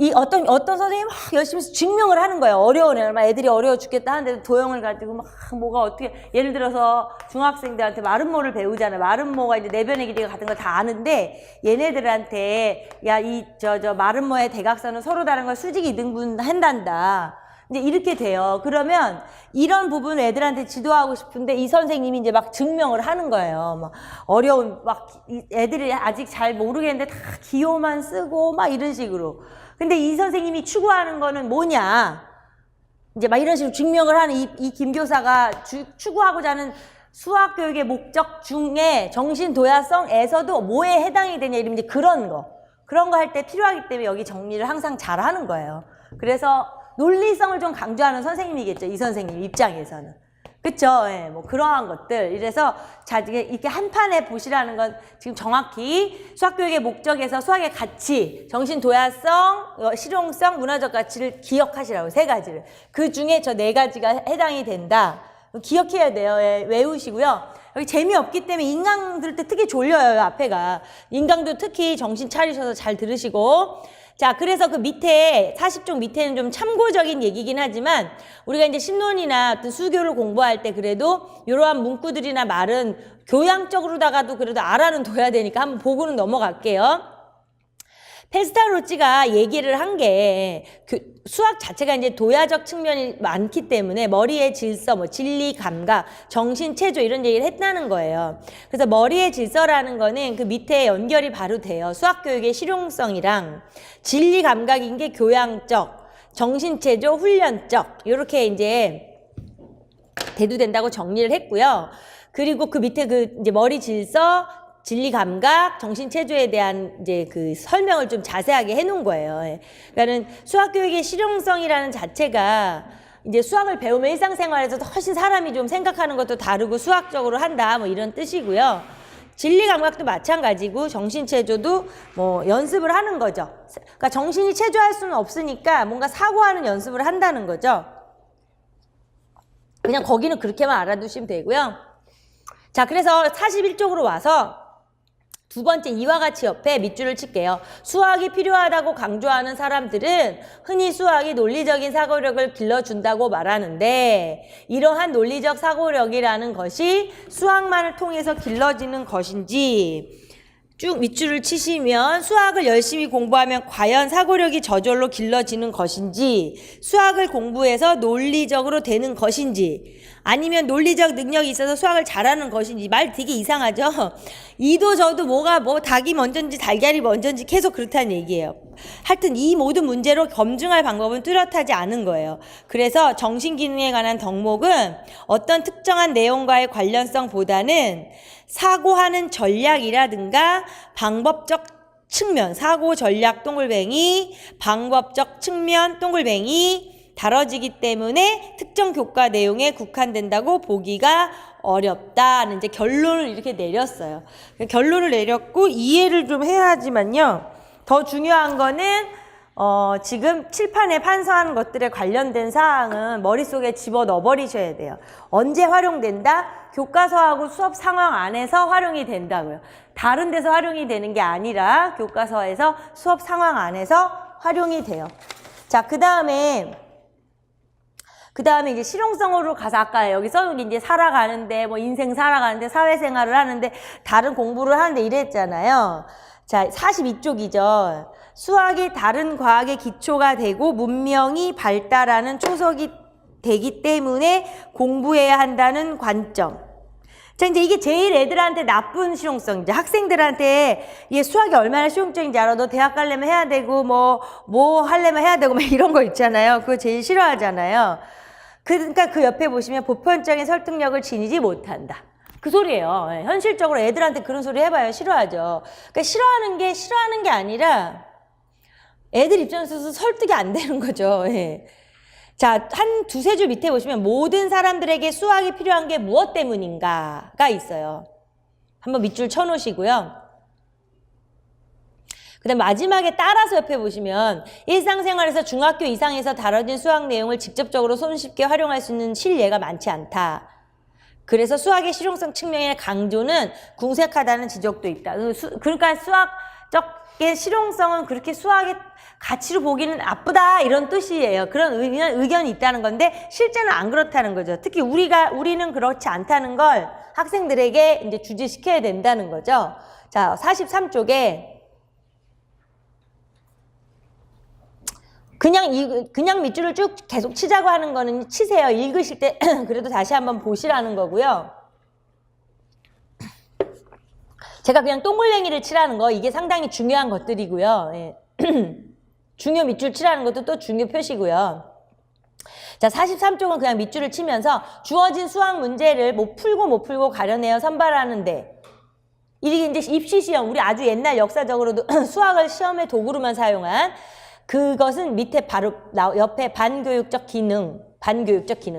이 어떤 선생님이 막 열심히 증명을 하는 거예요. 어려운 애들, 막 애들이 어려워 죽겠다 하는데 도형을 가지고 막 뭐가 어떻게 예를 들어서 중학생들한테 마름모를 배우잖아요. 마름모가 이제 내변의 길이가 같은 거 다 아는데 얘네들한테 야 이 저 마름모의 대각선은 서로 다른 걸 수직 이등분 한단다. 이제 이렇게 돼요. 그러면 이런 부분을 애들한테 지도하고 싶은데 이 선생님이 이제 막 증명을 하는 거예요. 막 어려운 막 애들이 아직 잘 모르겠는데 다 기호만 쓰고 막 이런 식으로. 근데 이 선생님이 추구하는 거는 뭐냐? 이제 막 이런 식으로 증명을 하는 이 김 교사가 추구하고자 하는 수학 교육의 목적 중에 정신 도야성에서도 뭐에 해당이 되냐 이러면 이제 그런 거 할 때 필요하기 때문에 여기 정리를 항상 잘 하는 거예요. 그래서 논리성을 좀 강조하는 선생님이겠죠. 이 선생님 입장에서는. 그쵸? 예, 뭐 그러한 것들. 이래서 자, 이렇게 한 판에 보시라는 건 지금 정확히 수학교육의 목적에서 수학의 가치, 정신 도야성, 실용성, 문화적 가치를 기억하시라고 세 가지를. 그 중에 저 네 가지가 해당이 된다. 기억해야 돼요. 예, 외우시고요. 여기 재미없기 때문에 인강 들을 때 특히 졸려요. 앞에가. 인강도 특히 정신 차리셔서 잘 들으시고. 자, 그래서 그 밑에 40쪽 밑에는 좀 참고적인 얘기긴 하지만 우리가 이제 신론이나 어떤 수교를 공부할 때 그래도 이러한 문구들이나 말은 교양적으로다가도 그래도 알아는 둬야 되니까 한번 보고는 넘어갈게요. 페스타로치가 얘기를 한 게 수학 자체가 이제 도야적 측면이 많기 때문에 머리의 질서, 뭐 진리, 감각, 정신, 체조 이런 얘기를 했다는 거예요. 그래서 머리의 질서라는 거는 그 밑에 연결이 바로 돼요. 수학 교육의 실용성이랑 진리, 감각인 게 교양적, 정신, 체조, 훈련적 이렇게 이제 대두된다고 정리를 했고요. 그리고 그 밑에 그 이제 머리 질서, 진리 감각, 정신 체조에 대한 이제 그 설명을 좀 자세하게 해놓은 거예요. 그러니까는 수학 교육의 실용성이라는 자체가 이제 수학을 배우면 일상생활에서도 훨씬 사람이 좀 생각하는 것도 다르고 수학적으로 한다 뭐 이런 뜻이고요. 진리 감각도 마찬가지고 정신 체조도 뭐 연습을 하는 거죠. 그러니까 정신이 체조할 수는 없으니까 뭔가 사고하는 연습을 한다는 거죠. 그냥 거기는 그렇게만 알아두시면 되고요. 자, 그래서 41쪽으로 와서 두 번째 이와 같이 옆에 밑줄을 칠게요. 수학이 필요하다고 강조하는 사람들은 흔히 수학이 논리적인 사고력을 길러준다고 말하는데 이러한 논리적 사고력이라는 것이 수학만을 통해서 길러지는 것인지 쭉 밑줄을 치시면 수학을 열심히 공부하면 과연 사고력이 저절로 길러지는 것인지 수학을 공부해서 논리적으로 되는 것인지 아니면 논리적 능력이 있어서 수학을 잘하는 것인지. 말 되게 이상하죠? 이도 저도 뭐가 뭐 닭이 먼저인지 달걀이 먼저인지 계속 그렇다는 얘기예요. 하여튼 이 모든 문제로 검증할 방법은 뚜렷하지 않은 거예요. 그래서 정신기능에 관한 덕목은 어떤 특정한 내용과의 관련성보다는 사고하는 전략이라든가 방법적 측면, 사고 전략 동글뱅이, 방법적 측면 동글뱅이 다뤄지기 때문에 특정 교과 내용에 국한된다고 보기가 어렵다는 이제 결론을 이렇게 내렸어요. 결론을 내렸고 이해를 좀 해야지만요. 더 중요한 거는 지금 칠판에 판서한 것들에 관련된 사항은 머릿속에 집어넣어 버리셔야 돼요. 언제 활용된다? 교과서하고 수업 상황 안에서 활용이 된다고요. 다른 데서 활용이 되는 게 아니라 교과서에서 수업 상황 안에서 활용이 돼요. 자, 그 다음에 이제 실용성으로 가서 아까 여기서 이제 살아가는데 뭐 인생 살아가는데 사회생활을 하는데 다른 공부를 하는데 이랬잖아요. 자, 42쪽이죠. 수학이 다른 과학의 기초가 되고 문명이 발달하는 초석이 되기 때문에 공부해야 한다는 관점. 자, 이제 이게 제일 애들한테 나쁜 실용성이죠. 학생들한테 이게 수학이 얼마나 실용적인지 알아. 너 대학 가려면 해야 되고 뭐 하려면 해야 되고 막 이런 거 있잖아요. 그거 제일 싫어하잖아요. 그러니까 그 옆에 보시면 보편적인 설득력을 지니지 못한다. 그 소리예요. 현실적으로 애들한테 그런 소리 해봐요. 싫어하죠. 그러니까 싫어하는 게 아니라 애들 입장에서 설득이 안 되는 거죠. 예. 자, 한 두세 줄 밑에 보시면 모든 사람들에게 수학이 필요한 게 무엇 때문인가가 있어요. 한번 밑줄 쳐놓으시고요. 그 다음 마지막에 따라서 옆에 보시면 일상생활에서 중학교 이상에서 다뤄진 수학 내용을 직접적으로 손쉽게 활용할 수 있는 실예가 많지 않다. 그래서 수학의 실용성 측면의 강조는 궁색하다는 지적도 있다. 그러니까 수학적의 실용성은 그렇게 수학의 가치로 보기는 나쁘다 이런 뜻이에요. 그런 의견이 있다는 건데 실제는 안 그렇다는 거죠. 특히 우리는 그렇지 않다는 걸 학생들에게 이제 주지시켜야 된다는 거죠. 자, 43쪽에 그냥 밑줄을 쭉 계속 치자고 하는 거는 치세요. 읽으실 때 그래도 다시 한번 보시라는 거고요. 제가 그냥 동글뱅이를 치라는 거 이게 상당히 중요한 것들이고요. 예. 중요 밑줄 치라는 것도 또 중요 표시고요. 자, 43쪽은 그냥 밑줄을 치면서 주어진 수학 문제를 못 풀고 가려내어 선발하는데 이게 이제 입시시험, 우리 아주 옛날 역사적으로도 수학을 시험의 도구로만 사용한 그것은 밑에 바로 옆에 반교육적 기능.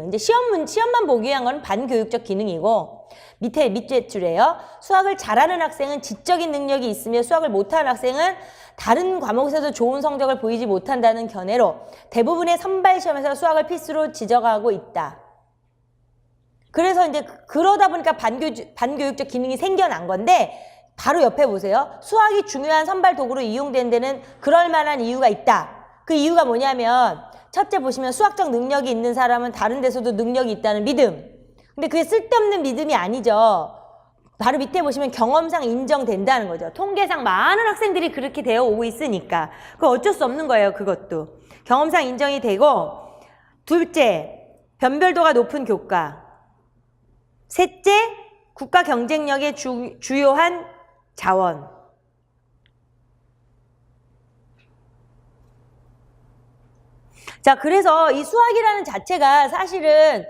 이제 시험만 보기 위한 건 반교육적 기능이고 밑에 줄에요. 수학을 잘하는 학생은 지적인 능력이 있으며 수학을 못하는 학생은 다른 과목에서도 좋은 성적을 보이지 못한다는 견해로 대부분의 선발 시험에서 수학을 필수로 지적하고 있다. 그래서 이제 그러다 보니까 반교육적 기능이 생겨난 건데 바로 옆에 보세요. 수학이 중요한 선발 도구로 이용된 데는 그럴 만한 이유가 있다. 그 이유가 뭐냐면 첫째 보시면 수학적 능력이 있는 사람은 다른 데서도 능력이 있다는 믿음. 근데 그게 쓸데없는 믿음이 아니죠. 바로 밑에 보시면 경험상 인정된다는 거죠. 통계상 많은 학생들이 그렇게 되어 오고 있으니까. 그거 어쩔 수 없는 거예요. 그것도. 경험상 인정이 되고 둘째, 변별도가 높은 교과. 셋째, 국가 경쟁력의 주요한 자원. 자, 그래서 이 수학이라는 자체가 사실은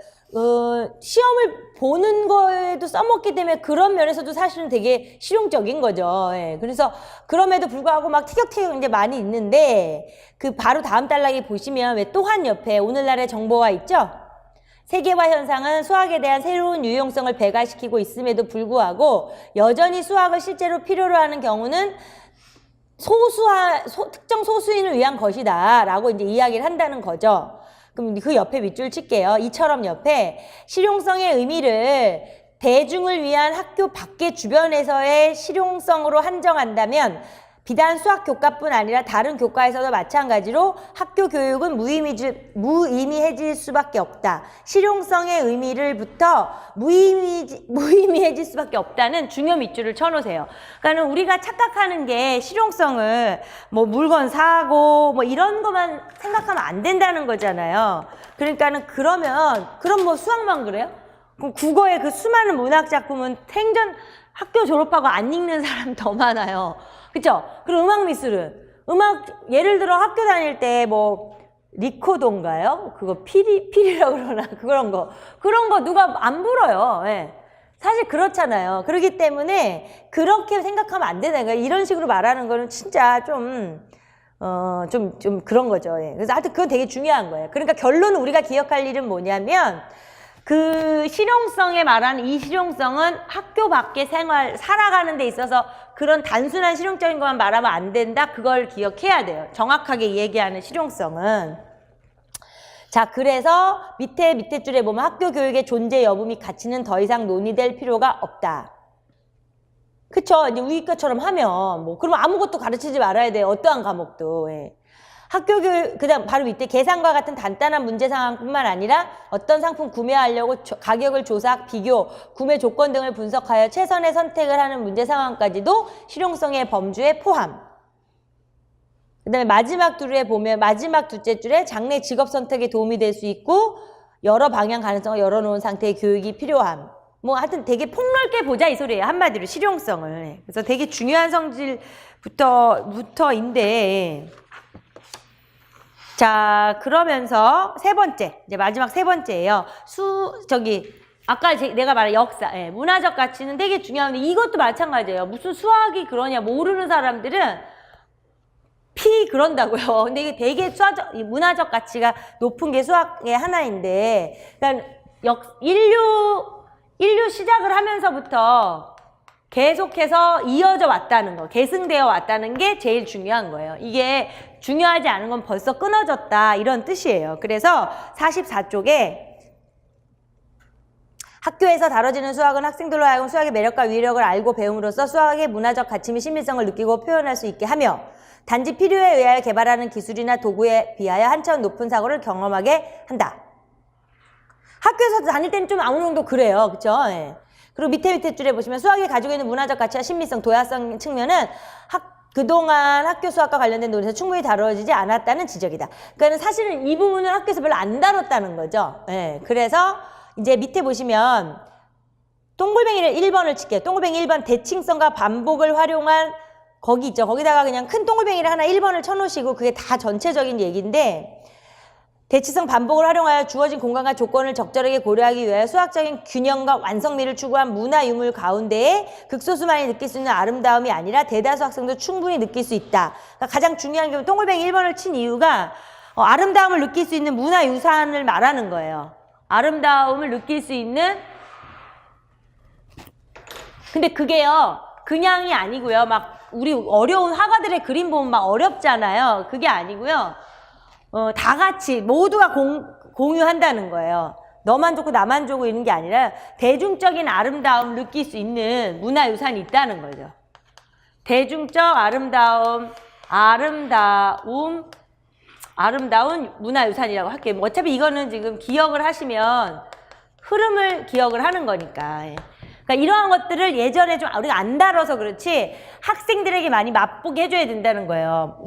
시험을 보는 거에도 써먹기 때문에 그런 면에서도 사실은 되게 실용적인 거죠. 예. 그래서 그럼에도 불구하고 막 티격태격 이제 많이 있는데 그 바로 다음 단락에 보시면 왜 또한 옆에 오늘날의 정보화 있죠? 세계화 현상은 수학에 대한 새로운 유용성을 배가시키고 있음에도 불구하고 여전히 수학을 실제로 필요로 하는 경우는 특정 소수인을 위한 것이다 라고 이제 이야기를 한다는 거죠. 그럼 그 옆에 밑줄 칠게요. 이처럼 옆에 실용성의 의미를 대중을 위한 학교 밖의 주변에서의 실용성으로 한정한다면 비단 수학 교과뿐 아니라 다른 교과에서도 마찬가지로 학교 교육은 무의미해질 수밖에 없다. 실용성의 의미를부터 무의미해질 수밖에 없다는 중요 밑줄을 쳐놓으세요. 그러니까 우리가 착각하는 게 실용성을 뭐 물건 사고 뭐 이런 것만 생각하면 안 된다는 거잖아요. 그러니까는 그럼 뭐 수학만 그래요? 그럼 국어의 그 수많은 문학 작품은 생전 학교 졸업하고 안 읽는 사람 더 많아요. 그쵸? 그리고 음악 미술은 예를 들어 학교 다닐 때 뭐 리코더인가요? 그거 피리라고 그러나 그런 거 누가 안 불어요. 예. 사실 그렇잖아요. 그렇기 때문에 그렇게 생각하면 안 되는 거예요. 이런 식으로 말하는 거는 진짜 좀 그런 거죠. 예. 그래서 하여튼 그건 되게 중요한 거예요. 그러니까 결론은 우리가 기억할 일은 뭐냐면 그 실용성에 말하는 이 실용성은 학교 밖의 생활, 살아가는 데 있어서 그런 단순한 실용적인 것만 말하면 안 된다. 그걸 기억해야 돼요. 정확하게 얘기하는 실용성은. 자, 그래서 밑에 줄에 보면 학교 교육의 존재 여부 및 가치는 더 이상 논의될 필요가 없다. 그쵸? 이제 우리 것처럼 하면 뭐 그러면 아무것도 가르치지 말아야 돼요. 어떠한 과목도. 예. 학교 교육, 그다음 바로 밑에 계산과 같은 간단한 문제 상황뿐만 아니라 어떤 상품 구매하려고 가격을 조사, 비교, 구매 조건 등을 분석하여 최선의 선택을 하는 문제 상황까지도 실용성의 범주에 포함. 그다음에 마지막 둘째 줄에 장래 직업 선택에 도움이 될 수 있고 여러 방향 가능성을 열어놓은 상태의 교육이 필요함. 뭐 하여튼 되게 폭넓게 보자 이 소리예요. 한마디로 실용성을. 그래서 되게 중요한 성질부터인데 자, 그러면서 세 번째, 이제 마지막 세 번째예요. 아까 내가 말한 역사, 예, 문화적 가치는 되게 중요한데 이것도 마찬가지예요. 무슨 수학이 그러냐 모르는 사람들은 그런다고요. 근데 이게 되게 문화적 가치가 높은 게 수학의 하나인데, 그러니까 인류 시작을 하면서부터 계속해서 이어져 왔다는 거, 계승되어 왔다는 게 제일 중요한 거예요. 이게 중요하지 않은 건 벌써 끊어졌다 이런 뜻이에요. 그래서 44쪽에 학교에서 다뤄지는 수학은 학생들로 하여금 수학의 매력과 위력을 알고 배움으로써 수학의 문화적 가치 및 신비성을 느끼고 표현할 수 있게 하며 단지 필요에 의하여 개발하는 기술이나 도구에 비하여 한 차원 높은 사고를 경험하게 한다. 학교에서 다닐 때는 좀 어느 정도 그래요. 그쵸? 예. 그리고 밑에 줄에 보시면 수학이 가지고 있는 문화적 가치와 신비성, 도야성 측면은 그동안 학교 수학과 관련된 논의에서 충분히 다뤄지지 않았다는 지적이다. 그러니까 사실은 이 부분은 학교에서 별로 안 다뤘다는 거죠. 예. 그래서 이제 밑에 보시면 동글뱅이를 1번을 칠게요. 동글뱅이 1번 대칭성과 반복을 활용한 거기 있죠. 거기다가 그냥 큰 동글뱅이를 하나 1번을 쳐놓으시고 그게 다 전체적인 얘기인데 대치성 반복을 활용하여 주어진 공간과 조건을 적절하게 고려하기 위하여 수학적인 균형과 완성미를 추구한 문화 유물 가운데에 극소수만이 느낄 수 있는 아름다움이 아니라 대다수 학생도 충분히 느낄 수 있다. 그러니까 가장 중요한 게 동글뱅이 1번을 친 이유가 아름다움을 느낄 수 있는 문화유산을 말하는 거예요. 아름다움을 느낄 수 있는 근데 그게요. 그냥이 아니고요. 막 우리 어려운 화가들의 그림 보면 막 어렵잖아요. 그게 아니고요. 다 같이 모두가 공유한다는 거예요. 너만 좋고 나만 좋고 이런 게 아니라 대중적인 아름다움을 느낄 수 있는 문화유산이 있다는 거죠. 대중적 아름다운 문화유산이라고 할게요. 어차피 이거는 지금 기억을 하시면 흐름을 기억을 하는 거니까. 그러니까 이러한 것들을 예전에 좀 우리가 안 다뤄서 그렇지 학생들에게 많이 맛보게 해줘야 된다는 거예요.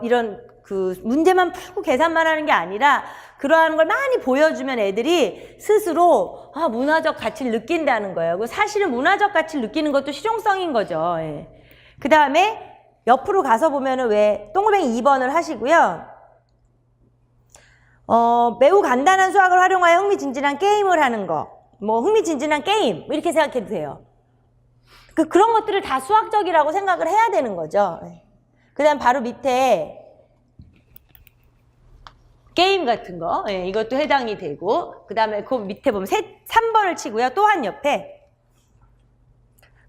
이런 그 문제만 풀고 계산만 하는 게 아니라 그러한 걸 많이 보여주면 애들이 스스로 문화적 가치를 느낀다는 거예요. 사실은 문화적 가치를 느끼는 것도 실용성인 거죠. 예. 그 다음에 옆으로 가서 보면은 왜 동글뱅이 2번을 하시고요. 매우 간단한 수학을 활용하여 흥미진진한 게임을 하는 거. 뭐 흥미진진한 게임 이렇게 생각해도 돼요. 그런 것들을 다 수학적이라고 생각을 해야 되는 거죠. 그 다음 바로 밑에 게임 같은 거 이것도 해당이 되고 그 다음에 그 밑에 보면 3번을 치고요. 또한 옆에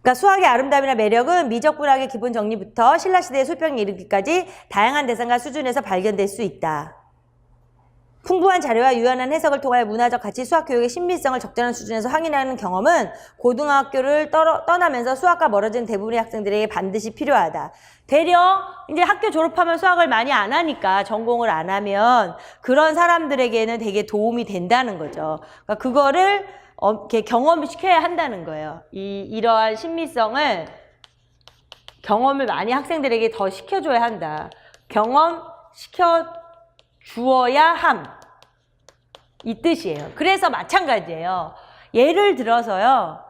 그러니까 수학의 아름다움이나 매력은 미적분학의 기본 정리부터 신라시대의 소평에 이르기까지 다양한 대상과 수준에서 발견될 수 있다. 풍부한 자료와 유연한 해석을 통하여 문화적 가치, 수학 교육의 신비성을 적절한 수준에서 확인하는 경험은 고등학교를 떠나면서 수학과 멀어진 대부분의 학생들에게 반드시 필요하다. 되려 이제 학교 졸업하면 수학을 많이 안 하니까 전공을 안 하면 그런 사람들에게는 되게 도움이 된다는 거죠. 그러니까 그거를 이렇게 경험을 시켜야 한다는 거예요. 이러한 신비성을 경험을 많이 학생들에게 더 시켜줘야 한다. 경험시켜 주어야 함. 이 뜻이에요. 그래서 마찬가지예요. 예를 들어서요.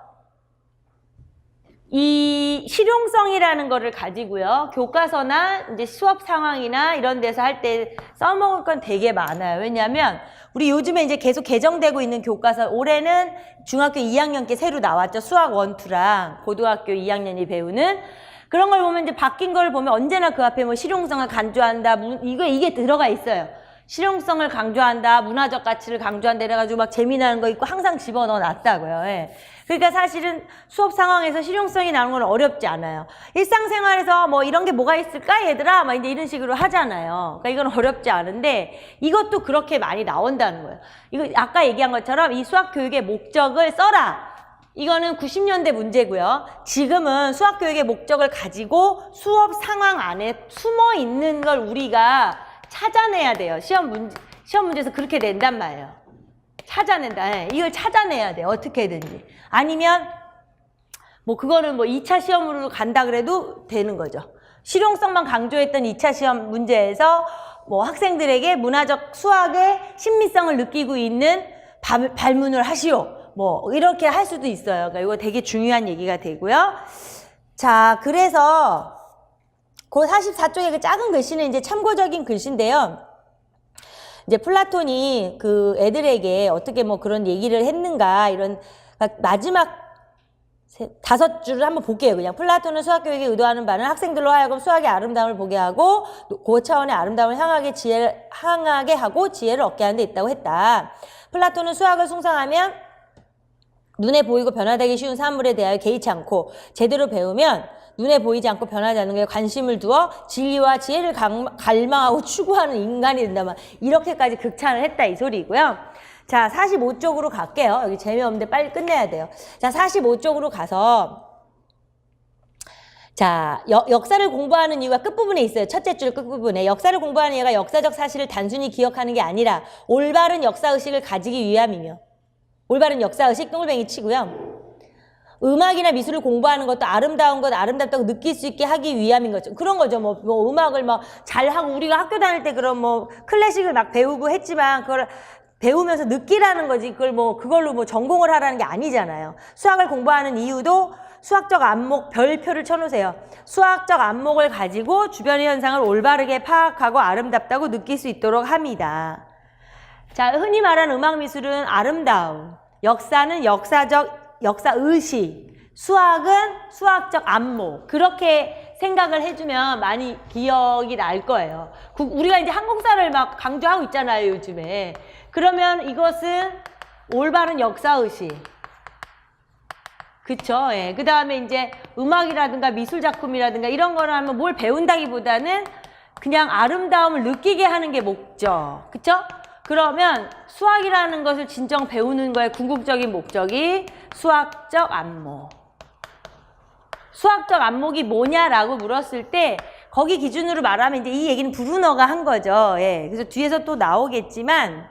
이 실용성이라는 거를 가지고요. 교과서나 이제 수업 상황이나 이런 데서 할 때 써먹을 건 되게 많아요. 왜냐하면 우리 요즘에 이제 계속 개정되고 있는 교과서, 올해는 중학교 2학년께 새로 나왔죠. 수학 1, 2랑 고등학교 2학년이 배우는 그런 걸 보면 이제 바뀐 걸 보면 언제나 그 앞에 뭐 실용성을 강조한다, 이게 들어가 있어요. 실용성을 강조한다, 문화적 가치를 강조한다 이래가지고 막 재미나는 거 있고 항상 집어넣어 놨다고요. 예. 그러니까 사실은 수업 상황에서 실용성이 나오는 건 어렵지 않아요. 일상생활에서 뭐 이런 게 뭐가 있을까 얘들아 막 이제 이런 식으로 하잖아요. 그러니까 이건 어렵지 않은데 이것도 그렇게 많이 나온다는 거예요. 이거 아까 얘기한 것처럼 이 수학 교육의 목적을 써라. 이거는 90년대 문제고요. 지금은 수학 교육의 목적을 가지고 수업 상황 안에 숨어 있는 걸 우리가 찾아내야 돼요. 시험 문제에서 그렇게 낸단 말이에요. 찾아낸다. 네, 이걸 찾아내야 돼요. 어떻게든지. 아니면 뭐 그거는 뭐 2차 시험으로 간다 그래도 되는 거죠. 실용성만 강조했던 2차 시험 문제에서 뭐 학생들에게 문화적 수학의 신미성을 느끼고 있는 발문을 하시오. 뭐 이렇게 할 수도 있어요. 그러니까 이거 되게 중요한 얘기가 되고요. 자, 그래서 그 44쪽의 그 작은 글씨는 이제 참고적인 글씨인데요. 이제 플라톤이 그 애들에게 어떻게 뭐 그런 얘기를 했는가 이런 마지막 5줄을 한번 볼게요. 그냥 플라톤은 수학교육에 의도하는 바는 학생들로 하여금 수학의 아름다움을 보게 하고 고차원의 아름다움을 향하게 하고 지혜를 얻게 하는 데 있다고 했다. 플라톤은 수학을 숭상하면 눈에 보이고 변화되기 쉬운 사물에 대하여 개의치 않고 제대로 배우면 눈에 보이지 않고 변하지 않는 것에 관심을 두어 진리와 지혜를 갈망하고 추구하는 인간이 된다면 이렇게까지 극찬을 했다 이 소리고요. 자, 45쪽으로 갈게요. 여기 재미없는데 빨리 끝내야 돼요. 자, 45쪽으로 가서 자, 역사를 공부하는 이유가 끝부분에 있어요. 첫째 줄 끝부분에. 역사를 공부하는 이유가 역사적 사실을 단순히 기억하는 게 아니라 올바른 역사의식을 가지기 위함이며 올바른 역사의식 똥글뱅이 치고요. 음악이나 미술을 공부하는 것도 아름다운 것, 아름답다고 느낄 수 있게 하기 위함인 거죠. 그런 거죠. 뭐 음악을 뭐 잘하고 우리가 학교 다닐 때 그런 뭐 클래식을 막 배우고 했지만 그걸 배우면서 느끼라는 거지. 그걸로 뭐 전공을 하라는 게 아니잖아요. 수학을 공부하는 이유도 수학적 안목 별표를 쳐놓으세요. 수학적 안목을 가지고 주변의 현상을 올바르게 파악하고 아름답다고 느낄 수 있도록 합니다. 자, 흔히 말하는 음악 미술은 아름다움, 역사는 역사의식, 수학은 수학적 안목 그렇게 생각을 해주면 많이 기억이 날 거예요. 우리가 이제 한국사를 막 강조하고 있잖아요 요즘에. 그러면 이것은 올바른 역사의식, 그쵸? 예. 그 다음에 이제 음악이라든가 미술작품이라든가 이런 거를 하면 뭘 배운다기보다는 그냥 아름다움을 느끼게 하는 게 목적, 그쵸? 그러면 수학이라는 것을 진정 배우는 거에 궁극적인 목적이 수학적 안목. 수학적 안목이 뭐냐라고 물었을 때 거기 기준으로 말하면 이제 이 얘기는 브루너가 한 거죠. 예. 그래서 뒤에서 또 나오겠지만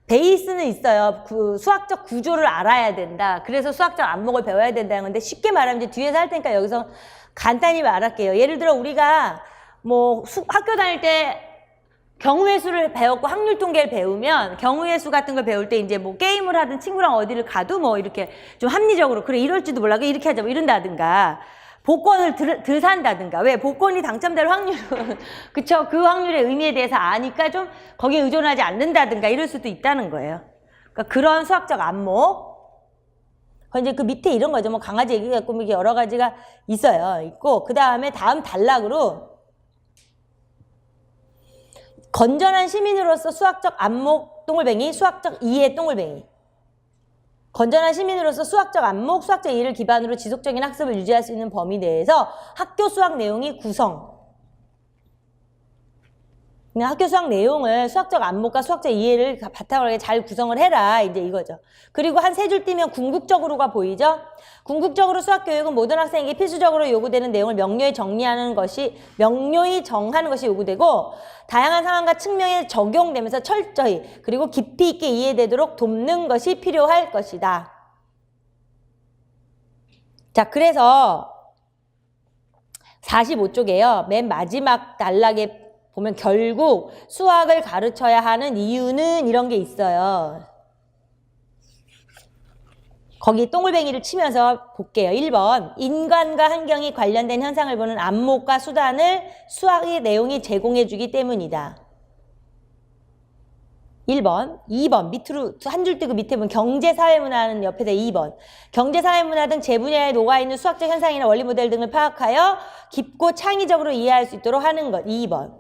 베이스는 있어요. 그 수학적 구조를 알아야 된다. 그래서 수학적 안목을 배워야 된다는 건데 쉽게 말하면 이제 뒤에서 할 테니까 여기서 간단히 말할게요. 예를 들어 우리가 뭐 학교 다닐 때 경우의 수를 배웠고 확률 통계를 배우면 경우의 수 같은 걸 배울 때 이제 뭐 게임을 하든 친구랑 어디를 가도 뭐 이렇게 좀 합리적으로 그래 이럴지도 몰라 이렇게 하자 뭐 이런다든가 복권을 들 산다든가 왜 복권이 당첨될 확률은 그쵸 그 확률의 의미에 대해서 아니까 좀 거기에 의존하지 않는다든가 이럴 수도 있다는 거예요. 그러니까 그런 수학적 안목 이제 그 밑에 이런 거죠. 뭐 강아지 얘기가 있고 이게 여러 가지가 있어요. 있고 그 다음에 다음 단락으로 건전한 시민으로서 수학적 안목 똥글뱅이, 수학적 이해 똥글뱅이. 건전한 시민으로서 수학적 안목, 수학적 이해를 기반으로 지속적인 학습을 유지할 수 있는 범위 내에서 학교 수학 내용이 구성. 학교 수학 내용을 수학적 안목과 수학적 이해를 바탕으로 잘 구성을 해라. 이제 이거죠. 그리고 한 세 줄 띄면 궁극적으로가 보이죠? 궁극적으로 수학 교육은 모든 학생에게 필수적으로 요구되는 내용을 명료히 정하는 것이 요구되고 다양한 상황과 측면에 적용되면서 철저히 그리고 깊이 있게 이해되도록 돕는 것이 필요할 것이다. 자, 그래서 45쪽에요. 맨 마지막 단락에 보면 결국 수학을 가르쳐야 하는 이유는 이런 게 있어요. 거기 동글뱅이를 치면서 볼게요. 1번. 인간과 환경이 관련된 현상을 보는 안목과 수단을 수학의 내용이 제공해주기 때문이다. 1번. 2번. 밑으로 한 줄 띄고 밑에 보면 경제사회문화는 옆에다 2번. 경제사회문화 등 제분야에 녹아있는 수학적 현상이나 원리 모델 등을 파악하여 깊고 창의적으로 이해할 수 있도록 하는 것. 2번.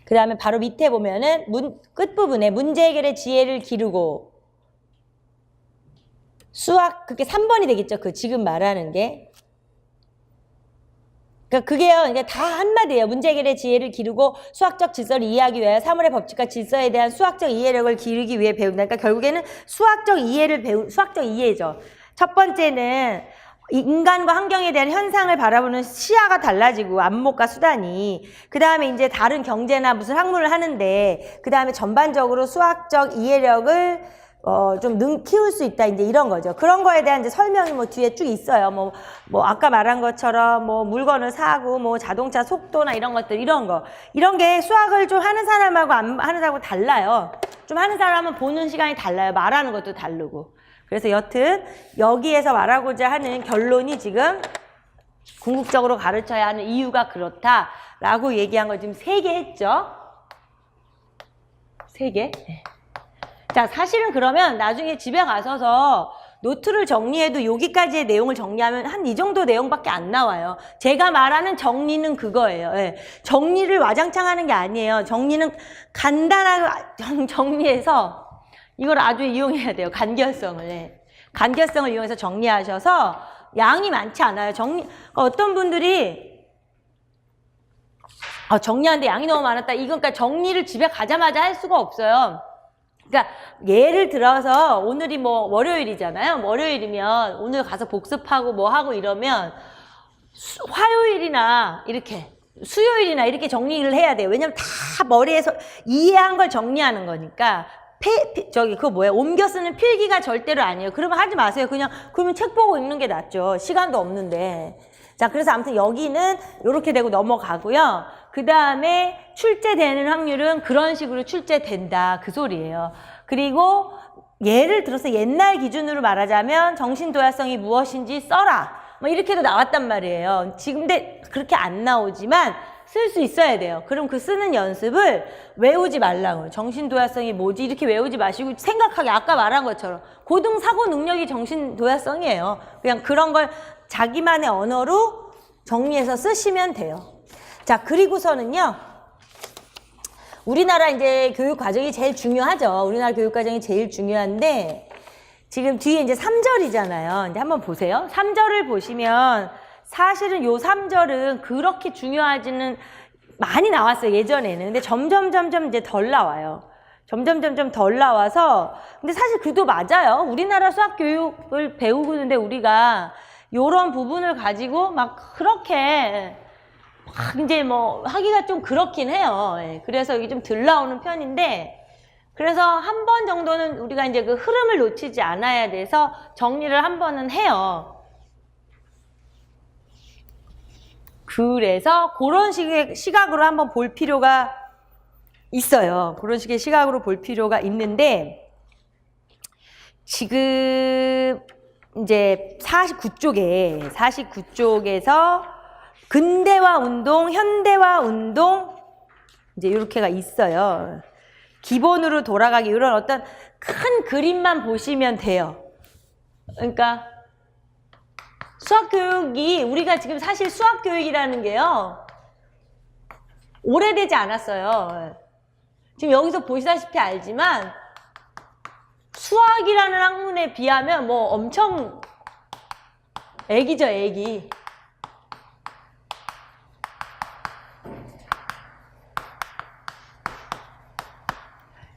그 다음에 바로 밑에 보면은 끝부분에 문제 해결의 지혜를 기르고 수학, 그게 3번이 되겠죠. 그 지금 말하는 게. 그러니까 그게요. 이게 다 한마디예요. 문제 해결의 지혜를 기르고 수학적 질서를 이해하기 위하여 사물의 법칙과 질서에 대한 수학적 이해력을 기르기 위해 배운다. 그러니까 결국에는 수학적 이해죠. 첫 번째는 인간과 환경에 대한 현상을 바라보는 시야가 달라지고 안목과 수단이 그 다음에 이제 다른 경제나 무슨 학문을 하는데 그 다음에 전반적으로 수학적 이해력을 좀 키울 수 있다 이제 이런 거죠. 그런 거에 대한 이제 설명이 뭐 뒤에 쭉 있어요. 뭐 아까 말한 것처럼 뭐 물건을 사고 뭐 자동차 속도나 이런 것들 이런 게 수학을 좀 하는 사람하고 안 하는 사람하고 달라요. 좀 하는 사람은 보는 시간이 달라요. 말하는 것도 다르고. 그래서 여튼 여기에서 말하고자 하는 결론이 지금 궁극적으로 가르쳐야 하는 이유가 그렇다라고 얘기한 거 지금 3개 했죠? 3개? 네. 자, 사실은 그러면 나중에 집에 가셔서 노트를 정리해도 여기까지의 내용을 정리하면 한 이 정도 내용밖에 안 나와요. 제가 말하는 정리는 그거예요. 네. 정리를 와장창 하는 게 아니에요. 정리는 간단하게 정리해서 이걸 아주 이용해야 돼요. 간결성을. 네. 간결성을 이용해서 정리하셔서 양이 많지 않아요. 어떤 분들이 정리하는데 양이 너무 많았다. 그러니까 정리를 집에 가자마자 할 수가 없어요. 그러니까 예를 들어서 오늘이 뭐 월요일이잖아요. 월요일이면 오늘 가서 복습하고 뭐 하고 이러면 화요일이나 이렇게 수요일이나 이렇게 정리를 해야 돼요. 왜냐면 다 머리에서 이해한 걸 정리하는 거니까. 그거 뭐예요? 옮겨 쓰는 필기가 절대로 아니에요. 그러면 하지 마세요. 그러면 책 보고 읽는 게 낫죠. 시간도 없는데. 자, 그래서 아무튼 여기는 이렇게 되고 넘어가고요. 그 다음에 출제되는 확률은 그런 식으로 출제된다. 그 소리예요. 그리고 예를 들어서 옛날 기준으로 말하자면 정신도야성이 무엇인지 써라. 뭐 이렇게도 나왔단 말이에요. 지금 근데 그렇게 안 나오지만 쓸 수 있어야 돼요. 그럼 그 쓰는 연습을 외우지 말라고요. 정신도야성이 뭐지? 이렇게 외우지 마시고 생각하게 아까 말한 것처럼 고등사고 능력이 정신도야성이에요. 그냥 그런 걸 자기만의 언어로 정리해서 쓰시면 돼요. 자, 그리고서는요. 우리나라 이제 교육 과정이 제일 중요하죠. 우리나라 교육 과정이 제일 중요한데 지금 뒤에 이제 3절이잖아요. 이제 한번 보세요. 3절을 보시면 사실은 요 3절은 그렇게 중요하지는 많이 나왔어요. 예전에는. 근데 점점 이제 덜 나와요. 점점 덜 나와서 근데 사실 그도 맞아요. 우리나라 수학 교육을 배우고 있는데 우리가 요런 부분을 가지고 막 그렇게 막 이제 뭐 하기가 좀 그렇긴 해요. 예. 그래서 이게 좀 덜 나오는 편인데 그래서 한 번 정도는 우리가 이제 그 흐름을 놓치지 않아야 돼서 정리를 한 번은 해요. 그래서 그런 식의 시각으로 한번 볼 필요가 있어요. 그런 식의 시각으로 볼 필요가 있는데 지금 이제 49쪽에서 근대화 운동, 현대화 운동 이제 이렇게가 있어요. 기본으로 돌아가기 이런 어떤 큰 그림만 보시면 돼요. 그러니까 수학교육이 우리가 지금 사실 수학교육이라는 게요. 오래되지 않았어요. 지금 여기서 보시다시피 알지만 수학이라는 학문에 비하면 뭐 엄청 애기죠, 애기.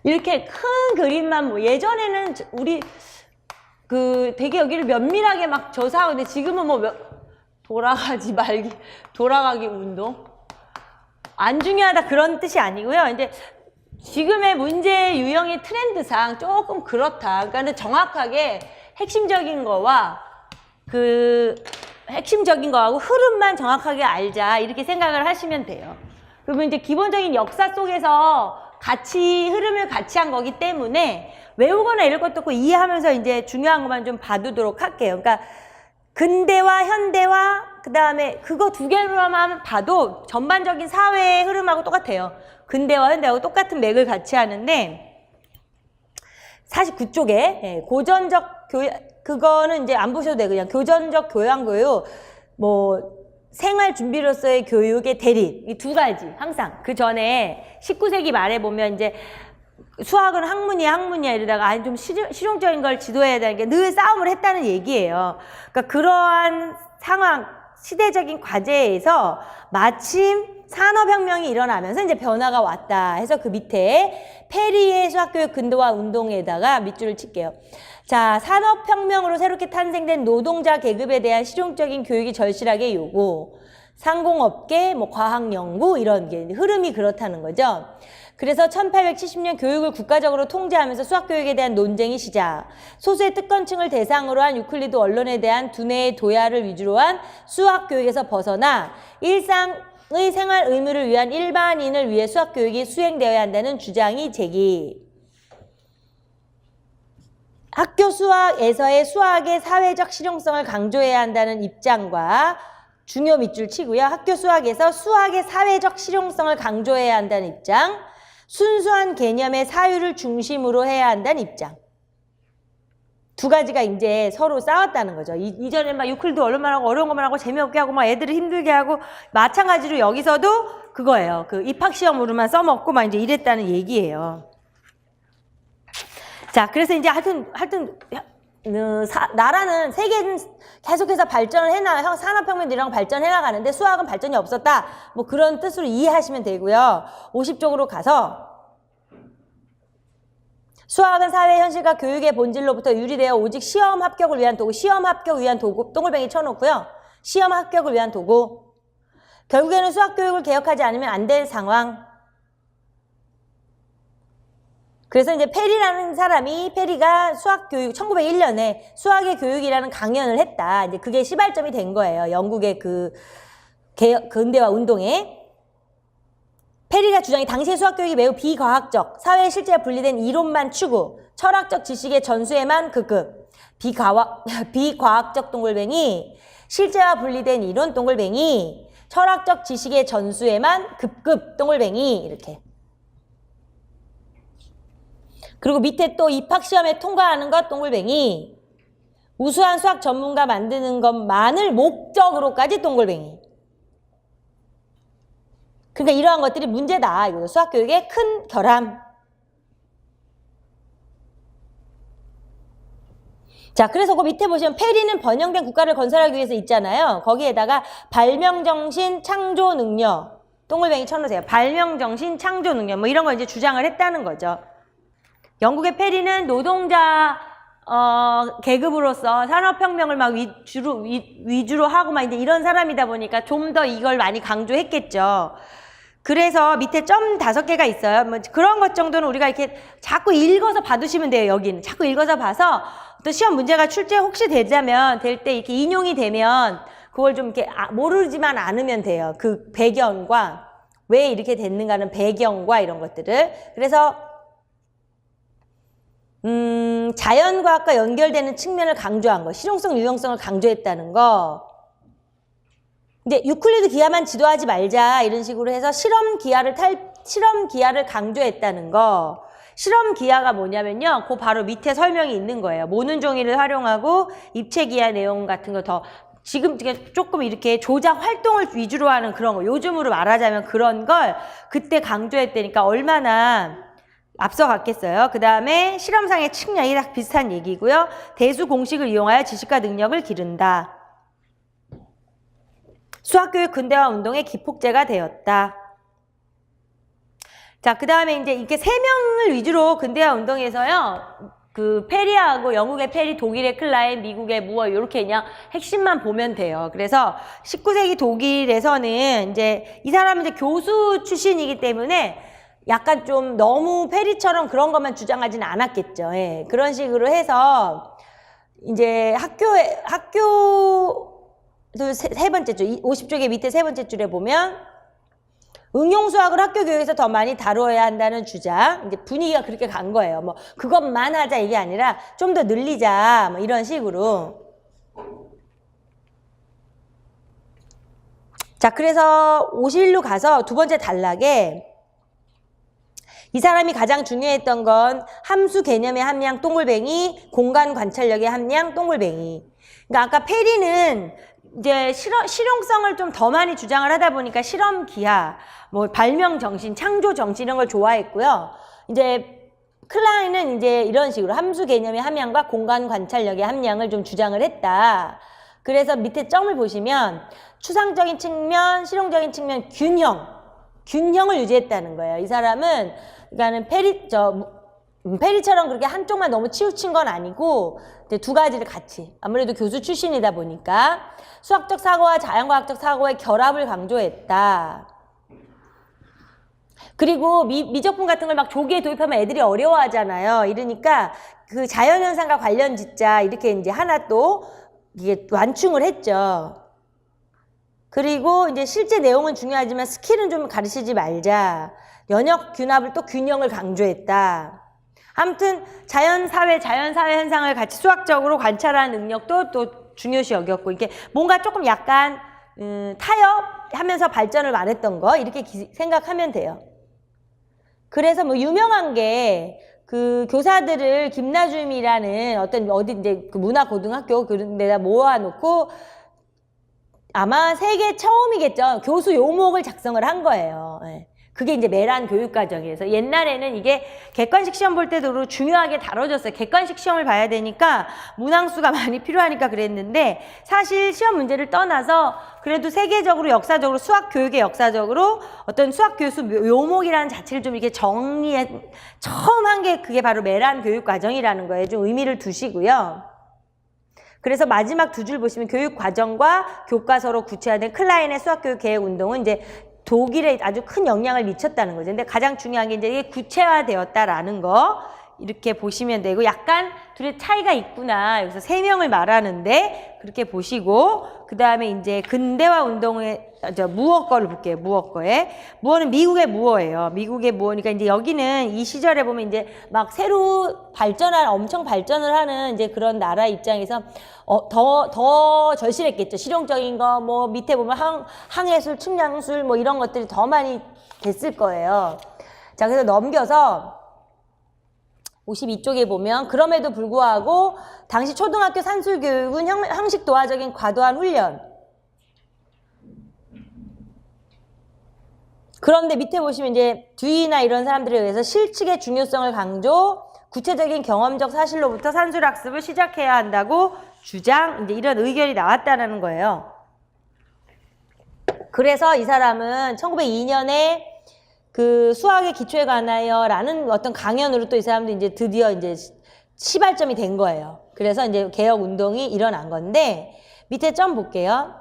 이렇게 큰 그림만 뭐 예전에는 우리 되게 여기를 면밀하게 막 조사하는데 지금은 뭐 돌아가기 운동 안 중요하다 그런 뜻이 아니고요. 이제 지금의 문제 유형의 트렌드상 조금 그렇다. 그러니까 정확하게 핵심적인 거와 핵심적인 거하고 흐름만 정확하게 알자 이렇게 생각을 하시면 돼요. 그러면 이제 기본적인 역사 속에서 흐름을 같이 한 거기 때문에 외우거나 이럴 것도 없고 이해하면서 이제 중요한 것만 좀 봐두도록 할게요. 그러니까 근대화, 현대화, 그 다음에 그거 두 개로만 봐도 전반적인 사회의 흐름하고 똑같아요. 근대화, 현대하고 똑같은 맥을 같이 하는데 사실 그쪽에 고전적 그거는 이제 안 보셔도 돼요. 그냥 교전적 교양교육, 뭐 생활 준비로서의 교육의 대립 이 두 가지 항상 그 전에 19세기 말에 보면 이제 수학은 학문이야 이러다가 아니 좀 실용적인 걸 지도해야 되는 게 늘 싸움을 했다는 얘기예요. 그러니까 그러한 상황 시대적인 과제에서 마침 산업혁명이 일어나면서 이제 변화가 왔다 해서 그 밑에 페리의 수학교육 근대화 운동에다가 밑줄을 칠게요. 자, 산업혁명으로 새롭게 탄생된 노동자 계급에 대한 실용적인 교육이 절실하게 요구. 상공업계, 뭐 과학연구 이런 게 흐름이 그렇다는 거죠. 그래서 1870년 교육을 국가적으로 통제하면서 수학교육에 대한 논쟁이 시작. 소수의 특권층을 대상으로 한 유클리드 원론에 대한 두뇌의 도야를 위주로 한 수학교육에서 벗어나 일상의 생활 의무를 위한 일반인을 위해 수학교육이 수행되어야 한다는 주장이 제기. 학교 수학에서의 수학의 사회적 실용성을 강조해야 한다는 입장과 중요 밑줄 치고요. 학교 수학에서 수학의 사회적 실용성을 강조해야 한다는 입장, 순수한 개념의 사유를 중심으로 해야 한다는 입장. 두 가지가 이제 서로 싸웠다는 거죠. 이전에 막 유클리드 원론만 하고 어려운 것만 하고 재미없게 하고 막 애들을 힘들게 하고 마찬가지로 여기서도 그거예요. 그 입학시험으로만 써먹고 막 이제 이랬다는 얘기예요. 자, 그래서 이제 하여튼 나라는 세계는 계속해서 발전을 해나가요. 산업혁명이랑 발전해 나가는데 수학은 발전이 없었다. 뭐 그런 뜻으로 이해하시면 되고요. 50쪽으로 가서 수학은 사회 현실과 교육의 본질로부터 유리되어 오직 시험 합격을 위한 도구, 시험 합격을 위한 도구, 동글뱅이 쳐놓고요. 시험 합격을 위한 도구. 결국에는 수학 교육을 개혁하지 않으면 안 될 상황. 그래서 이제 페리가 수학 교육, 1901년에 수학의 교육이라는 강연을 했다. 이제 그게 시발점이 된 거예요. 영국의 그 근대화 운동에. 페리가 주장이 당시의 수학 교육이 매우 비과학적, 사회의 실제와 분리된 이론만 추구, 철학적 지식의 전수에만 급급, 비과학적 동글뱅이, 실제와 분리된 이론 동글뱅이, 철학적 지식의 전수에만 급급 동글뱅이 이렇게. 그리고 밑에 또 입학시험에 통과하는 것 동글뱅이, 우수한 수학 전문가 만드는 것만을 목적으로까지 동글뱅이. 그러니까 이러한 것들이 문제다. 이거 수학교육의 큰 결함. 자, 그래서 그 밑에 보시면 페리는 번영된 국가를 건설하기 위해서 있잖아요. 거기에다가 발명정신, 창조능력, 동글뱅이 쳐놓으세요. 발명정신, 창조능력 뭐 이런 거 이제 주장을 했다는 거죠. 영국의 페리는 노동자 계급으로서 산업혁명을 막 위주로 하고 막 이제 이런 사람이다 보니까 좀 더 이걸 많이 강조했겠죠. 그래서 밑에 점 5개가 있어요. 뭐 그런 것 정도는 우리가 이렇게 자꾸 읽어서 봐두시면 돼요. 여기는 자꾸 읽어서 봐서 또 시험 문제가 출제 혹시 될 때 이렇게 인용이 되면 그걸 좀 이렇게 모르지만 않으면 돼요. 그 배경과 왜 이렇게 됐는가는 배경과 이런 것들을. 그래서 자연과학과 연결되는 측면을 강조한 거, 실용성, 유용성을 강조했다는 거. 근데 유클리드 기하만 지도하지 말자 이런 식으로 해서 실험 기하를 강조했다는 거. 실험 기하가 뭐냐면요, 그 바로 밑에 설명이 있는 거예요. 모는 종이를 활용하고 입체 기하 내용 같은 거 더 지금 조금 이렇게 조작 활동을 위주로 하는 그런 거. 요즘으로 말하자면 그런 걸 그때 강조했다니까 얼마나 앞서갔겠어요. 그 다음에 실험상의 측량이 다 비슷한 얘기고요. 대수 공식을 이용하여 지식과 능력을 기른다. 수학교육 근대화 운동의 기폭제가 되었다. 자, 그 다음에 이제 이렇게 3명을 위주로 근대화 운동에서요. 그 페리하고 영국의 페리, 독일의 클라인, 미국의 무어 이렇게 그냥 핵심만 보면 돼요. 그래서 19세기 독일에서는 이제 이 사람은 이제 교수 출신이기 때문에 약간 좀 너무 페리처럼 그런 것만 주장하지는 않았겠죠. 예. 그런 식으로 해서 이제 학교 세 번째 줄, 50쪽의 밑에 세 번째 줄에 보면 응용 수학을 학교 교육에서 더 많이 다루어야 한다는 주장. 이제 분위기가 그렇게 간 거예요. 뭐 그것만 하자 이게 아니라 좀 더 늘리자 뭐 이런 식으로. 자, 그래서 51로 가서 두 번째 단락에 이 사람이 가장 중요했던 건 함수 개념의 함량 동글뱅이, 공간 관찰력의 함량 동글뱅이. 그러니까 아까 페리는 이제 실용성을 좀 더 많이 주장을 하다 보니까 실험 기하, 뭐 발명 정신, 창조 정신 이런 걸 좋아했고요. 이제 클라인은 이제 이런 식으로 함수 개념의 함량과 공간 관찰력의 함량을 좀 주장을 했다. 그래서 밑에 점을 보시면 추상적인 측면, 실용적인 측면, 균형을 유지했다는 거예요. 이 사람은 그러니까는 페리처럼 그렇게 한쪽만 너무 치우친 건 아니고 두 가지를 같이, 아무래도 교수 출신이다 보니까 수학적 사고와 자연과학적 사고의 결합을 강조했다. 그리고 미적분 같은 걸 막 조기에 도입하면 애들이 어려워하잖아요. 이러니까 그 자연현상과 관련 짓자 이렇게 이제 하나 또 이게 완충을 했죠. 그리고 이제 실제 내용은 중요하지만 스킬은 좀 가르치지 말자. 연역 균합을 또 균형을 강조했다. 아무튼 자연사회 현상을 같이 수학적으로 관찰하는 능력도 또 중요시 여겼고, 이게 뭔가 조금 약간 타협하면서 발전을 말했던 거 이렇게 생각하면 돼요. 그래서 뭐 유명한 게 그 교사들을 김나줌이라는 어디 이제 그 문화고등학교 그런 데다 모아놓고 아마 세계 처음이겠죠. 교수 요목을 작성을 한 거예요. 네. 그게 이제 메란 교육과정이어서 옛날에는 이게 객관식 시험 볼 때도 중요하게 다뤄졌어요. 객관식 시험을 봐야 되니까 문항수가 많이 필요하니까 그랬는데 사실 시험 문제를 떠나서 그래도 세계적으로 역사적으로 수학 교육의 역사적으로 어떤 수학 교수 요목이라는 자체를 좀 이렇게 정리해 처음 한 게 그게 바로 메란 교육과정이라는 거예요. 좀 의미를 두시고요. 그래서 마지막 두 줄 보시면 교육 과정과 교과서로 구체화된 클라인의 수학교육 계획 운동은 이제 독일에 아주 큰 영향을 미쳤다는 거죠. 근데 가장 중요한 게 이제 이게 구체화되었다라는 거 이렇게 보시면 되고, 약간 둘의 차이가 있구나. 여기서 세 명을 말하는데 그렇게 보시고, 그 다음에 이제 근대화 운동의 무어 거를 볼게요. 무어 거에. 무어는 미국의 무어예요. 미국의 무어니까 이제 여기는 이 시절에 보면 이제 막 새로 엄청 발전을 하는 이제 그런 나라 입장에서 더 절실했겠죠. 실용적인 거, 뭐 밑에 보면 항해술, 측량술 뭐 이런 것들이 더 많이 됐을 거예요. 자, 그래서 넘겨서 52쪽에 보면 그럼에도 불구하고 당시 초등학교 산술 교육은 형식 도화적인 과도한 훈련. 그런데 밑에 보시면 이제 듀이나 이런 사람들에 의해서 실측의 중요성을 강조, 구체적인 경험적 사실로부터 산술 학습을 시작해야 한다고 주장, 이제 이런 의견이 나왔다는 거예요. 그래서 이 사람은 1902년에 그 수학의 기초에 관하여 라는 어떤 강연으로 또 이 사람도 이제 드디어 이제 시발점이 된 거예요. 그래서 이제 개혁 운동이 일어난 건데, 밑에 점 볼게요.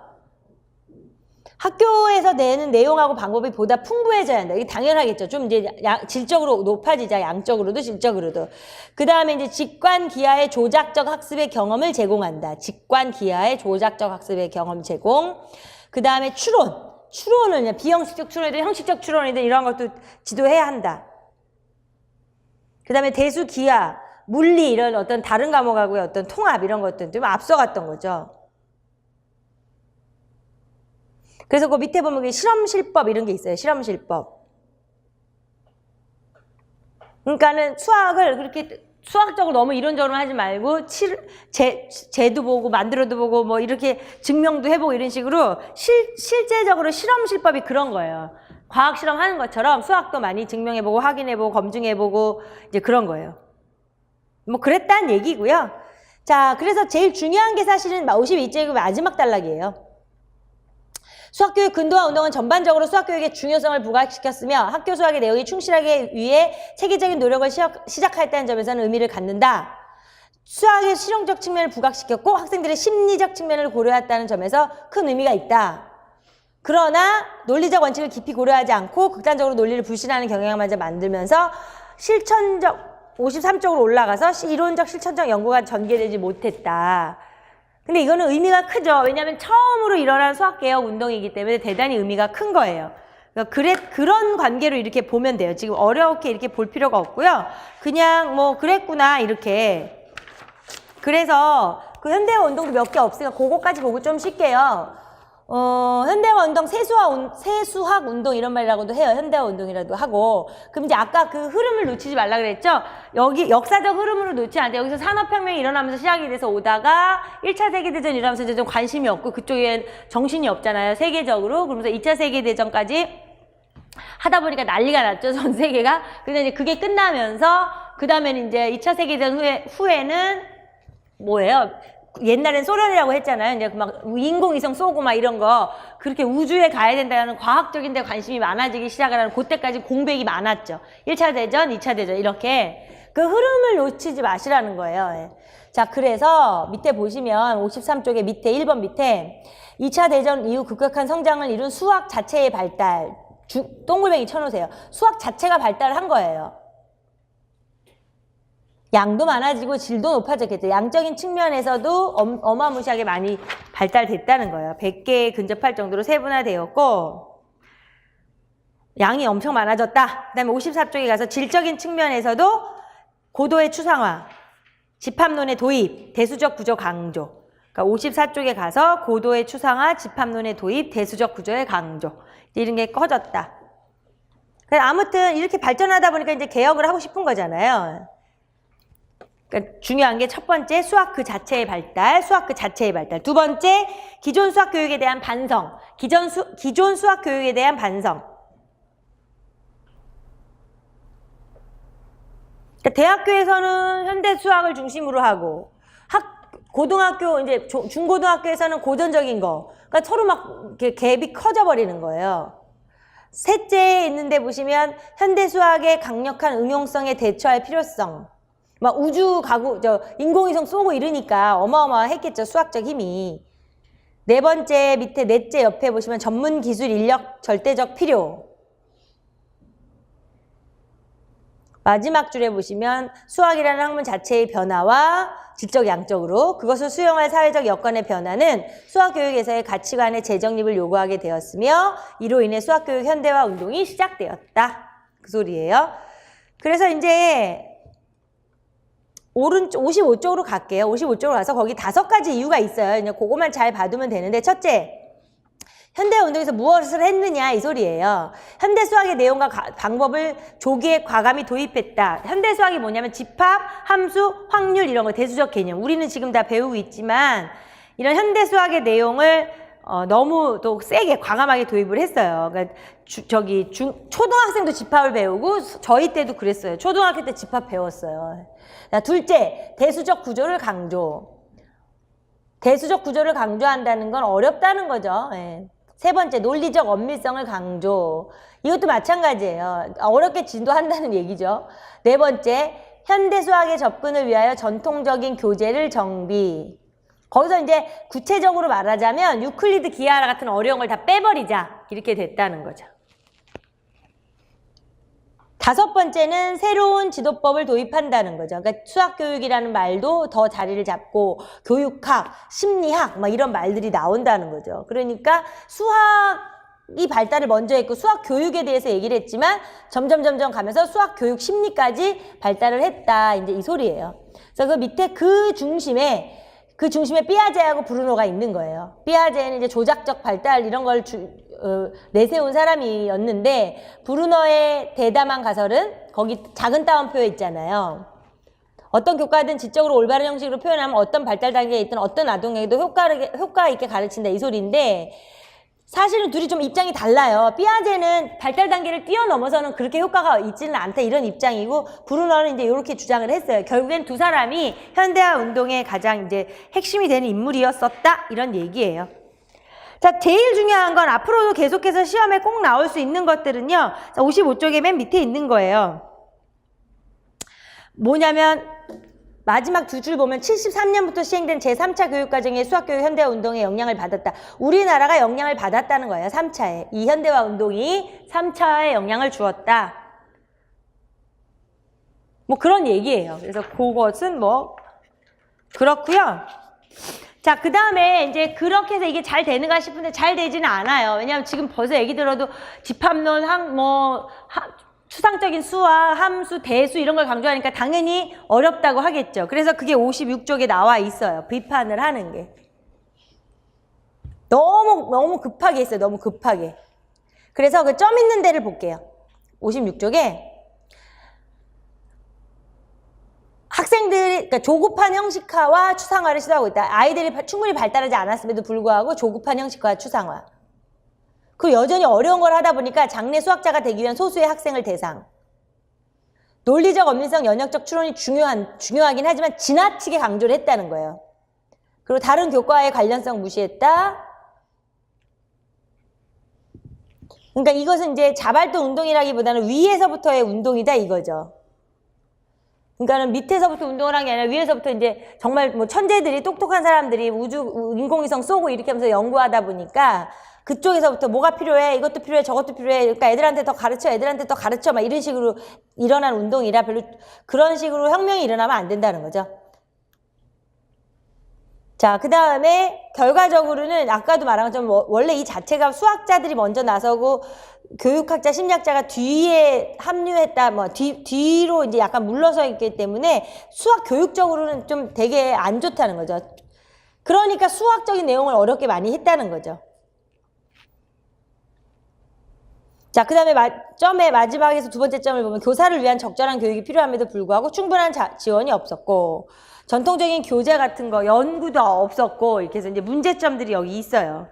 학교에서 내는 내용하고 방법이 보다 풍부해져야 한다. 이게 당연하겠죠. 좀 이제 질적으로 높아지자. 양적으로도 질적으로도. 그 다음에 이제 직관 기하의 조작적 학습의 경험을 제공한다. 직관 기하의 조작적 학습의 경험 제공. 그 다음에 추론을 그냥 비형식적 추론이든 형식적 추론이든 이런 것도 지도해야 한다. 그 다음에 대수 기하, 물리 이런 어떤 다른 과목하고의 어떤 통합 이런 것들 좀 앞서갔던 거죠. 그래서 그 밑에 보면 실험실법 이런 게 있어요. 실험실법. 그러니까는 수학을 그렇게 수학적으로 너무 이론적으로 하지 말고 재도 보고 만들어도 보고 뭐 이렇게 증명도 해보고 이런 식으로 실제적으로 실험실법이 그런 거예요. 과학 실험하는 것처럼 수학도 많이 증명해보고 확인해보고 검증해보고 이제 그런 거예요. 뭐 그랬다는 얘기고요. 자, 그래서 제일 중요한 게 사실은 52쪽의 마지막 단락이에요. 수학교육 근도화 운동은 전반적으로 수학교육의 중요성을 부각시켰으며 학교 수학의 내용이 충실하게 위해 체계적인 노력을 시작하였다는 점에서는 의미를 갖는다. 수학의 실용적 측면을 부각시켰고 학생들의 심리적 측면을 고려했다는 점에서 큰 의미가 있다. 그러나 논리적 원칙을 깊이 고려하지 않고 극단적으로 논리를 불신하는 경향만 만들면서 실천적 53쪽으로 올라가서 이론적 실천적 연구가 전개되지 못했다. 근데 이거는 의미가 크죠. 왜냐하면 처음으로 일어난 수학개혁 운동이기 때문에 대단히 의미가 큰 거예요. 그러니까 그런 관계로 이렇게 보면 돼요. 지금 어렵게 이렇게 볼 필요가 없고요. 그냥 뭐 그랬구나 이렇게. 그래서 그 현대화 운동도 몇 개 없으니까 그거까지 보고 좀 쉴게요. 현대화 운동, 세수학 운동 이런 말이라고도 해요. 현대화 운동이라도 하고. 그럼 이제 아까 그 흐름을 놓치지 말라 그랬죠? 여기 역사적 흐름으로 놓지 않는데 여기서 산업혁명이 일어나면서 시작이 돼서 오다가 1차 세계대전 일어나면서 이제 좀 관심이 없고 그쪽에 정신이 없잖아요. 세계적으로. 그러면서 2차 세계대전까지 하다 보니까 난리가 났죠. 전 세계가. 근데 이제 그게 끝나면서 그 다음에는 이제 2차 세계대전 후에는 뭐예요? 옛날엔 소련이라고 했잖아요. 이제 막 인공위성 쏘고 막 이런 거 그렇게 우주에 가야 된다는 과학적인 데 관심이 많아지기 시작을 하는 그때까지 공백이 많았죠. 1차 대전, 2차 대전 이렇게 그 흐름을 놓치지 마시라는 거예요. 예. 자, 그래서 밑에 보시면 53쪽에 밑에 1번 밑에 2차 대전 이후 급격한 성장을 이룬 수학 자체의 발달 동글뱅이 쳐놓으세요. 수학 자체가 발달을 한 거예요. 양도 많아지고 질도 높아졌겠죠. 양적인 측면에서도 어마무시하게 많이 발달됐다는 거예요. 100개에 근접할 정도로 세분화되었고 양이 엄청 많아졌다. 그 다음에 54쪽에 가서 질적인 측면에서도 고도의 추상화, 집합론의 도입, 대수적 구조 강조. 그러니까 54쪽에 가서 고도의 추상화, 집합론의 도입, 대수적 구조의 강조. 이런 게 커졌다. 아무튼 이렇게 발전하다 보니까 이제 개혁을 하고 싶은 거잖아요. 그러니까 중요한 게 첫 번째 수학 그 자체의 발달, 수학 그 자체의 발달. 두 번째 기존 수학 교육에 대한 반성, 기존 수학 교육에 대한 반성. 그러니까 대학교에서는 현대 수학을 중심으로 하고 고등학교 이제 중고등학교에서는 고전적인 거. 그러니까 서로 막 갭이 커져 버리는 거예요. 셋째에 있는데 보시면 현대 수학의 강력한 응용성에 대처할 필요성. 막 우주 가고 인공위성 쏘고 이러니까 어마어마했겠죠. 수학적 힘이. 네 번째 밑에 넷째 옆에 보시면 전문 기술 인력 절대적 필요. 마지막 줄에 보시면 수학이라는 학문 자체의 변화와 질적 양적으로 그것을 수용할 사회적 여건의 변화는 수학교육에서의 가치관의 재정립을 요구하게 되었으며 이로 인해 수학교육 현대화 운동이 시작되었다. 그 소리예요. 그래서 이제 55쪽으로 갈게요. 55쪽으로 가서 거기 5가지 이유가 있어요. 그냥 그것만 잘 봐두면 되는데 첫째, 현대운동에서 무엇을 했느냐 이 소리예요. 현대수학의 내용과 방법을 조기에 과감히 도입했다. 현대수학이 뭐냐면 집합, 함수, 확률 이런 거 대수적 개념. 우리는 지금 다 배우고 있지만 이런 현대수학의 내용을 너무 또 세게 과감하게 도입을 했어요. 그러니까 초등학생도 집합을 배우고 저희 때도 그랬어요. 초등학교 때 집합 배웠어요. 자, 둘째, 대수적 구조를 강조. 대수적 구조를 강조한다는 건 어렵다는 거죠. 예. 세 번째, 논리적 엄밀성을 강조. 이것도 마찬가지예요. 어렵게 진도한다는 얘기죠. 네 번째, 현대수학의 접근을 위하여 전통적인 교재를 정비. 거기서 이제 구체적으로 말하자면 유클리드 기하라 같은 어려운 걸 다 빼버리자. 이렇게 됐다는 거죠. 다섯 번째는 새로운 지도법을 도입한다는 거죠. 그러니까 수학교육이라는 말도 더 자리를 잡고 교육학, 심리학 막 이런 말들이 나온다는 거죠. 그러니까 수학이 발달을 먼저 했고 수학교육에 대해서 얘기를 했지만 점점 가면서 수학교육 심리까지 발달을 했다. 이제 이 소리예요. 그래서 그 밑에 그 중심에 삐아제하고 브루노가 있는 거예요. 삐아제는 이제 조작적 발달 이런 걸 내세운 사람이었는데 브루너의 대담한 가설은 거기 작은 따옴표에 있잖아요. 어떤 교과든 지적으로 올바른 형식으로 표현하면 어떤 발달 단계에 있든 어떤 아동에게도 효과 있게 가르친다 이 소리인데 사실은 둘이 좀 입장이 달라요. 삐아제는 발달 단계를 뛰어넘어서는 그렇게 효과가 있지는 않다 이런 입장이고 브루너는 이제 이렇게 주장을 했어요. 결국엔 두 사람이 현대화 운동의 가장 이제 핵심이 되는 인물이었었다 이런 얘기예요. 자, 제일 중요한 건 앞으로도 계속해서 시험에 꼭 나올 수 있는 것들은요. 55쪽에 맨 밑에 있는 거예요. 뭐냐면 마지막 두 줄 보면 73년부터 시행된 제3차 교육과정의 수학교육 현대화 운동에 영향을 받았다. 우리나라가 영향을 받았다는 거예요. 3차에. 이 현대화 운동이 3차에 영향을 주었다. 뭐 그런 얘기예요. 그래서 그것은 뭐 그렇고요. 자, 그 다음에 이제 그렇게 해서 이게 잘 되는가 싶은데 잘 되지는 않아요. 왜냐하면 지금 벌써 애기 들어도 집합론, 추상적인 수와 함수, 대수 이런 걸 강조하니까 당연히 어렵다고 하겠죠. 그래서 그게 56쪽에 나와 있어요. 비판을 하는 게. 너무 급하게 했어요. 너무 급하게. 그래서 그 점 있는 데를 볼게요. 56쪽에. 학생들이 그러니까 조급한 형식화와 추상화를 시도하고 있다. 아이들이 충분히 발달하지 않았음에도 불구하고 조급한 형식화와 추상화. 그리고 여전히 어려운 걸 하다 보니까 장래 수학자가 되기 위한 소수의 학생을 대상. 논리적 엄리성, 연역적 추론이 중요하긴 하지만 지나치게 강조를 했다는 거예요. 그리고 다른 교과의 관련성 무시했다. 그러니까 이것은 이제 자발도 운동이라기보다는 위에서부터의 운동이다 이거죠. 그러니까는 밑에서부터 운동을 한 게 아니라 위에서부터 이제 정말 뭐 천재들이 똑똑한 사람들이 인공위성 쏘고 이렇게 하면서 연구하다 보니까 그쪽에서부터 뭐가 필요해, 이것도 필요해, 저것도 필요해. 그러니까 애들한테 더 가르쳐, 애들한테 더 가르쳐 막 이런 식으로 일어난 운동이라 별로 그런 식으로 혁명이 일어나면 안 된다는 거죠. 자, 그 다음에 결과적으로는 아까도 말한 것처럼 원래 이 자체가 수학자들이 먼저 나서고 교육학자, 심리학자가 뒤에 합류했다, 뒤로 이제 약간 물러서 있기 때문에 수학 교육적으로는 좀 되게 안 좋다는 거죠. 그러니까 수학적인 내용을 어렵게 많이 했다는 거죠. 자, 그 다음에 점의 마지막에서 두 번째 점을 보면 교사를 위한 적절한 교육이 필요함에도 불구하고 충분한 지원이 없었고 전통적인 교재 같은 거 연구도 없었고 이렇게 해서 이제 문제점들이 여기 있어요.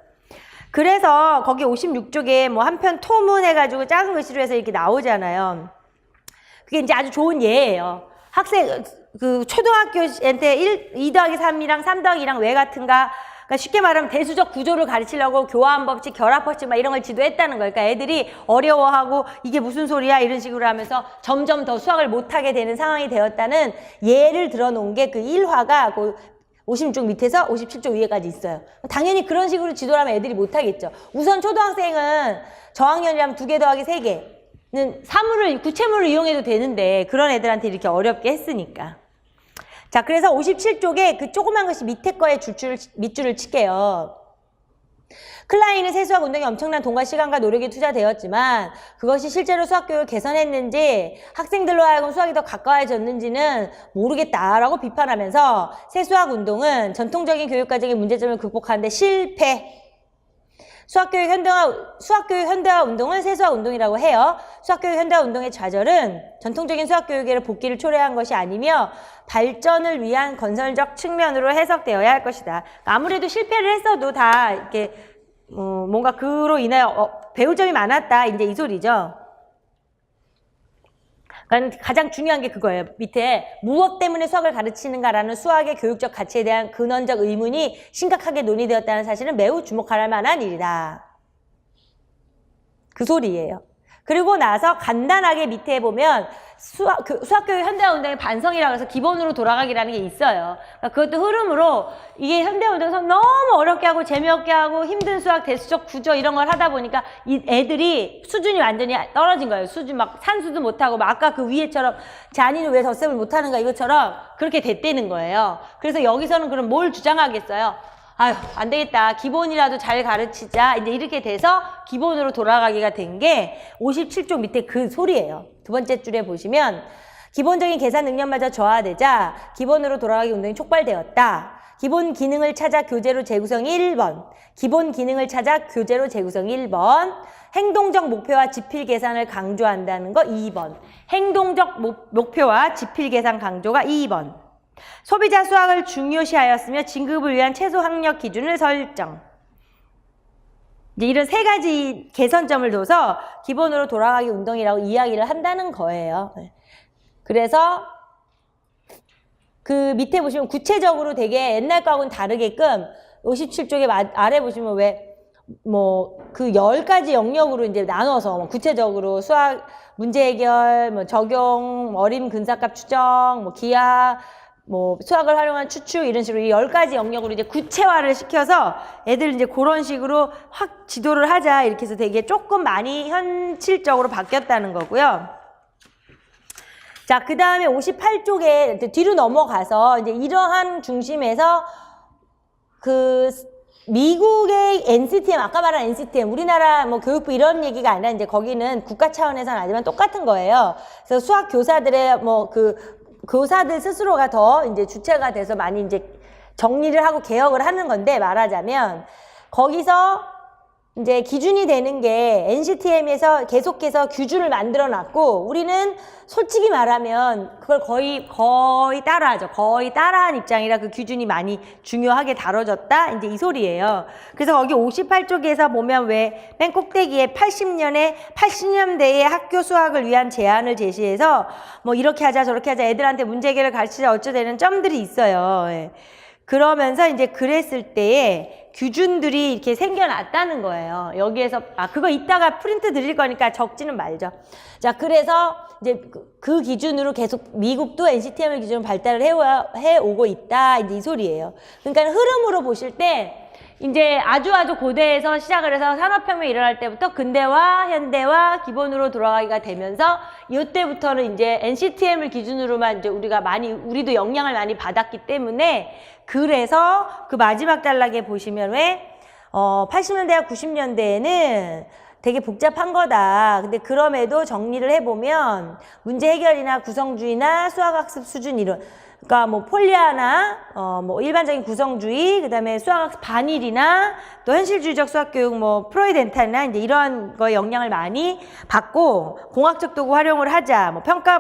그래서 거기 56쪽에 뭐 한편 토문 해가지고 작은 글씨로 해서 이렇게 나오잖아요. 그게 이제 아주 좋은 예예요. 학생 그 초등학교한테 2 더하기 3이랑 3 더하기 2랑 왜 같은가. 그러니까 쉽게 말하면 대수적 구조를 가르치려고 교환법칙, 결합법칙 막 이런 걸 지도했다는 거예요. 그러니까 애들이 어려워하고 이게 무슨 소리야 이런 식으로 하면서 점점 더 수학을 못하게 되는 상황이 되었다는 예를 들어놓은 게 그 1화가 그 56쪽 밑에서 57쪽 위에까지 있어요. 당연히 그런 식으로 지도를 하면 애들이 못하겠죠. 우선 초등학생은 저학년이라면 2개 더하기 3개는 사물을, 구체물을 이용해도 되는데 그런 애들한테 이렇게 어렵게 했으니까. 자, 그래서 57쪽에 그 조그만 것이 밑에 거에 밑줄을 칠게요. 클라인은 세수학 운동에 엄청난 돈과 시간과 노력이 투자되었지만 그것이 실제로 수학교육을 개선했는지 학생들로 하여금 수학이 더 가까워졌는지는 모르겠다라고 비판하면서 세수학 운동은 전통적인 교육과정의 문제점을 극복하는 데 실패. 수학교육 현대화 운동은 세수학 운동이라고 해요. 수학교육 현대화 운동의 좌절은 전통적인 수학교육의 복귀를 초래한 것이 아니며 발전을 위한 건설적 측면으로 해석되어야 할 것이다. 아무래도 실패를 했어도 다 이렇게 뭔가 그로 인하여 배울 점이 많았다. 이제 이 소리죠. 그러니까 가장 중요한 게 그거예요. 밑에 무엇 때문에 수학을 가르치는가라는 수학의 교육적 가치에 대한 근원적 의문이 심각하게 논의되었다는 사실은 매우 주목할 만한 일이다. 그 소리예요. 그리고 나서 간단하게 밑에 보면 수학교육 현대화운동의 반성이라고 해서 기본으로 돌아가기라는 게 있어요. 그러니까 그것도 흐름으로 이게 현대화운동에서 너무 어렵게 하고 재미없게 하고 힘든 수학, 대수적 구조 이런 걸 하다 보니까 이 애들이 수준이 완전히 떨어진 거예요. 수준 막 산수도 못하고 막 아까 그 위에처럼 잔이는 왜 덧셈을 못하는가 이것처럼 그렇게 됐다는 거예요. 그래서 여기서는 그럼 뭘 주장하겠어요? 아유, 안 되겠다. 기본이라도 잘 가르치자. 이제 이렇게 돼서 기본으로 돌아가기가 된 게 57쪽 밑에 그 소리예요. 두 번째 줄에 보시면 기본적인 계산 능력마저 저하되자 기본으로 돌아가기 운동이 촉발되었다. 기본 기능을 찾아 교재로 재구성 1번. 기본 기능을 찾아 교재로 재구성 1번. 행동적 목표와 지필 계산을 강조한다는 거 2번. 행동적 목표와 지필 계산 강조가 2번. 소비자 수학을 중요시하였으며 진급을 위한 최소 학력 기준을 설정. 이제 이런 세 가지 개선점을 둬서 기본으로 돌아가기 운동이라고 이야기를 한다는 거예요. 그래서 그 밑에 보시면 구체적으로 되게 옛날 거하고는 다르게끔 57쪽에 아래 보시면 왜 그 10가지 영역으로 이제 나눠서 구체적으로 수학 문제 해결, 적용, 어림 근사값 추정, 기하, 수학을 활용한 추측 이런 식으로 이 10가지 영역으로 이제 구체화를 시켜서 애들 이제 그런 식으로 확 지도를 하자 이렇게 해서 되게 조금 많이 현실적으로 바뀌었다는 거고요. 자, 그 다음에 58쪽에 뒤로 넘어가서 이제 이러한 중심에서 그 미국의 NCTM, 아까 말한 NCTM, 우리나라 뭐 교육부 이런 얘기가 아니라 이제 거기는 국가 차원에서는 아니지만 똑같은 거예요. 그래서 수학 교사들의 뭐 그 교사들 스스로가 더 이제 주체가 돼서 많이 이제 정리를 하고 개혁을 하는 건데, 말하자면 거기서 이제 기준이 되는 게 NCTM에서 계속해서 규준을 만들어 놨고, 우리는 솔직히 말하면 그걸 거의 따라하죠. 거의 따라한 입장이라 그 규준이 많이 중요하게 다뤄졌다, 이제 이 소리예요. 그래서 거기 58쪽에서 보면 왜 맨 꼭대기에 80년대의 학교 수학을 위한 제안을 제시해서 뭐 이렇게 하자 저렇게 하자, 애들한테 문제 해결을 가르치자 어쩌되는 점들이 있어요. 예. 그러면서 이제 그랬을 때에 규준들이 이렇게 생겨났다는 거예요. 여기에서 그거 이따가 프린트 드릴 거니까 적지는 말죠. 자, 그래서 이제 그 기준으로 계속 미국도 NCTM 기준으로 발달을 해오고 있다, 이제 이 소리예요. 그러니까 흐름으로 보실 때 이제 아주 고대에서 시작을 해서 산업혁명이 일어날 때부터 근대화, 현대화 기본으로 돌아가기가 되면서 이때부터는 이제 NCTM을 기준으로만 이제 우리도 영향을 많이 받았기 때문에, 그래서 그 마지막 단락에 보시면 왜 80년대와 90년대에는 되게 복잡한 거다. 근데 그럼에도 정리를 해보면 문제 해결이나 구성주의나 수학학습 수준 이론, 그러니까 뭐 폴리아나, 뭐 일반적인 구성주의, 그다음에 수학학습 반일이나 또 현실주의적 수학교육, 뭐 프로이드 엔탈이나 이제 이런 거에 영향을 많이 받고, 공학적 도구 활용을 하자, 뭐 평가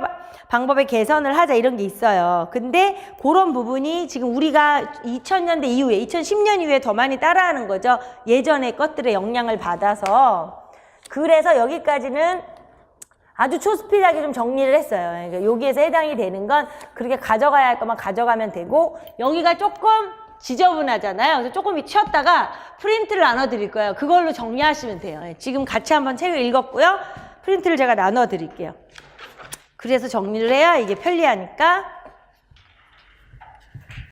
방법의 개선을 하자, 이런 게 있어요. 근데 그런 부분이 지금 우리가 2000년대 이후에, 2010년 이후에 더 많이 따라하는 거죠. 예전의 것들의 영향을 받아서. 그래서 여기까지는 아주 초스피드하게 좀 정리를 했어요. 그러니까 여기에서 해당이 되는 건 그렇게 가져가야 할 것만 가져가면 되고, 여기가 조금 지저분하잖아요. 그래서 조금 치웠다가 프린트를 나눠드릴 거예요. 그걸로 정리하시면 돼요. 지금 같이 한번 책을 읽었고요. 프린트를 제가 나눠드릴게요. 그래서 정리를 해야 이게 편리하니까.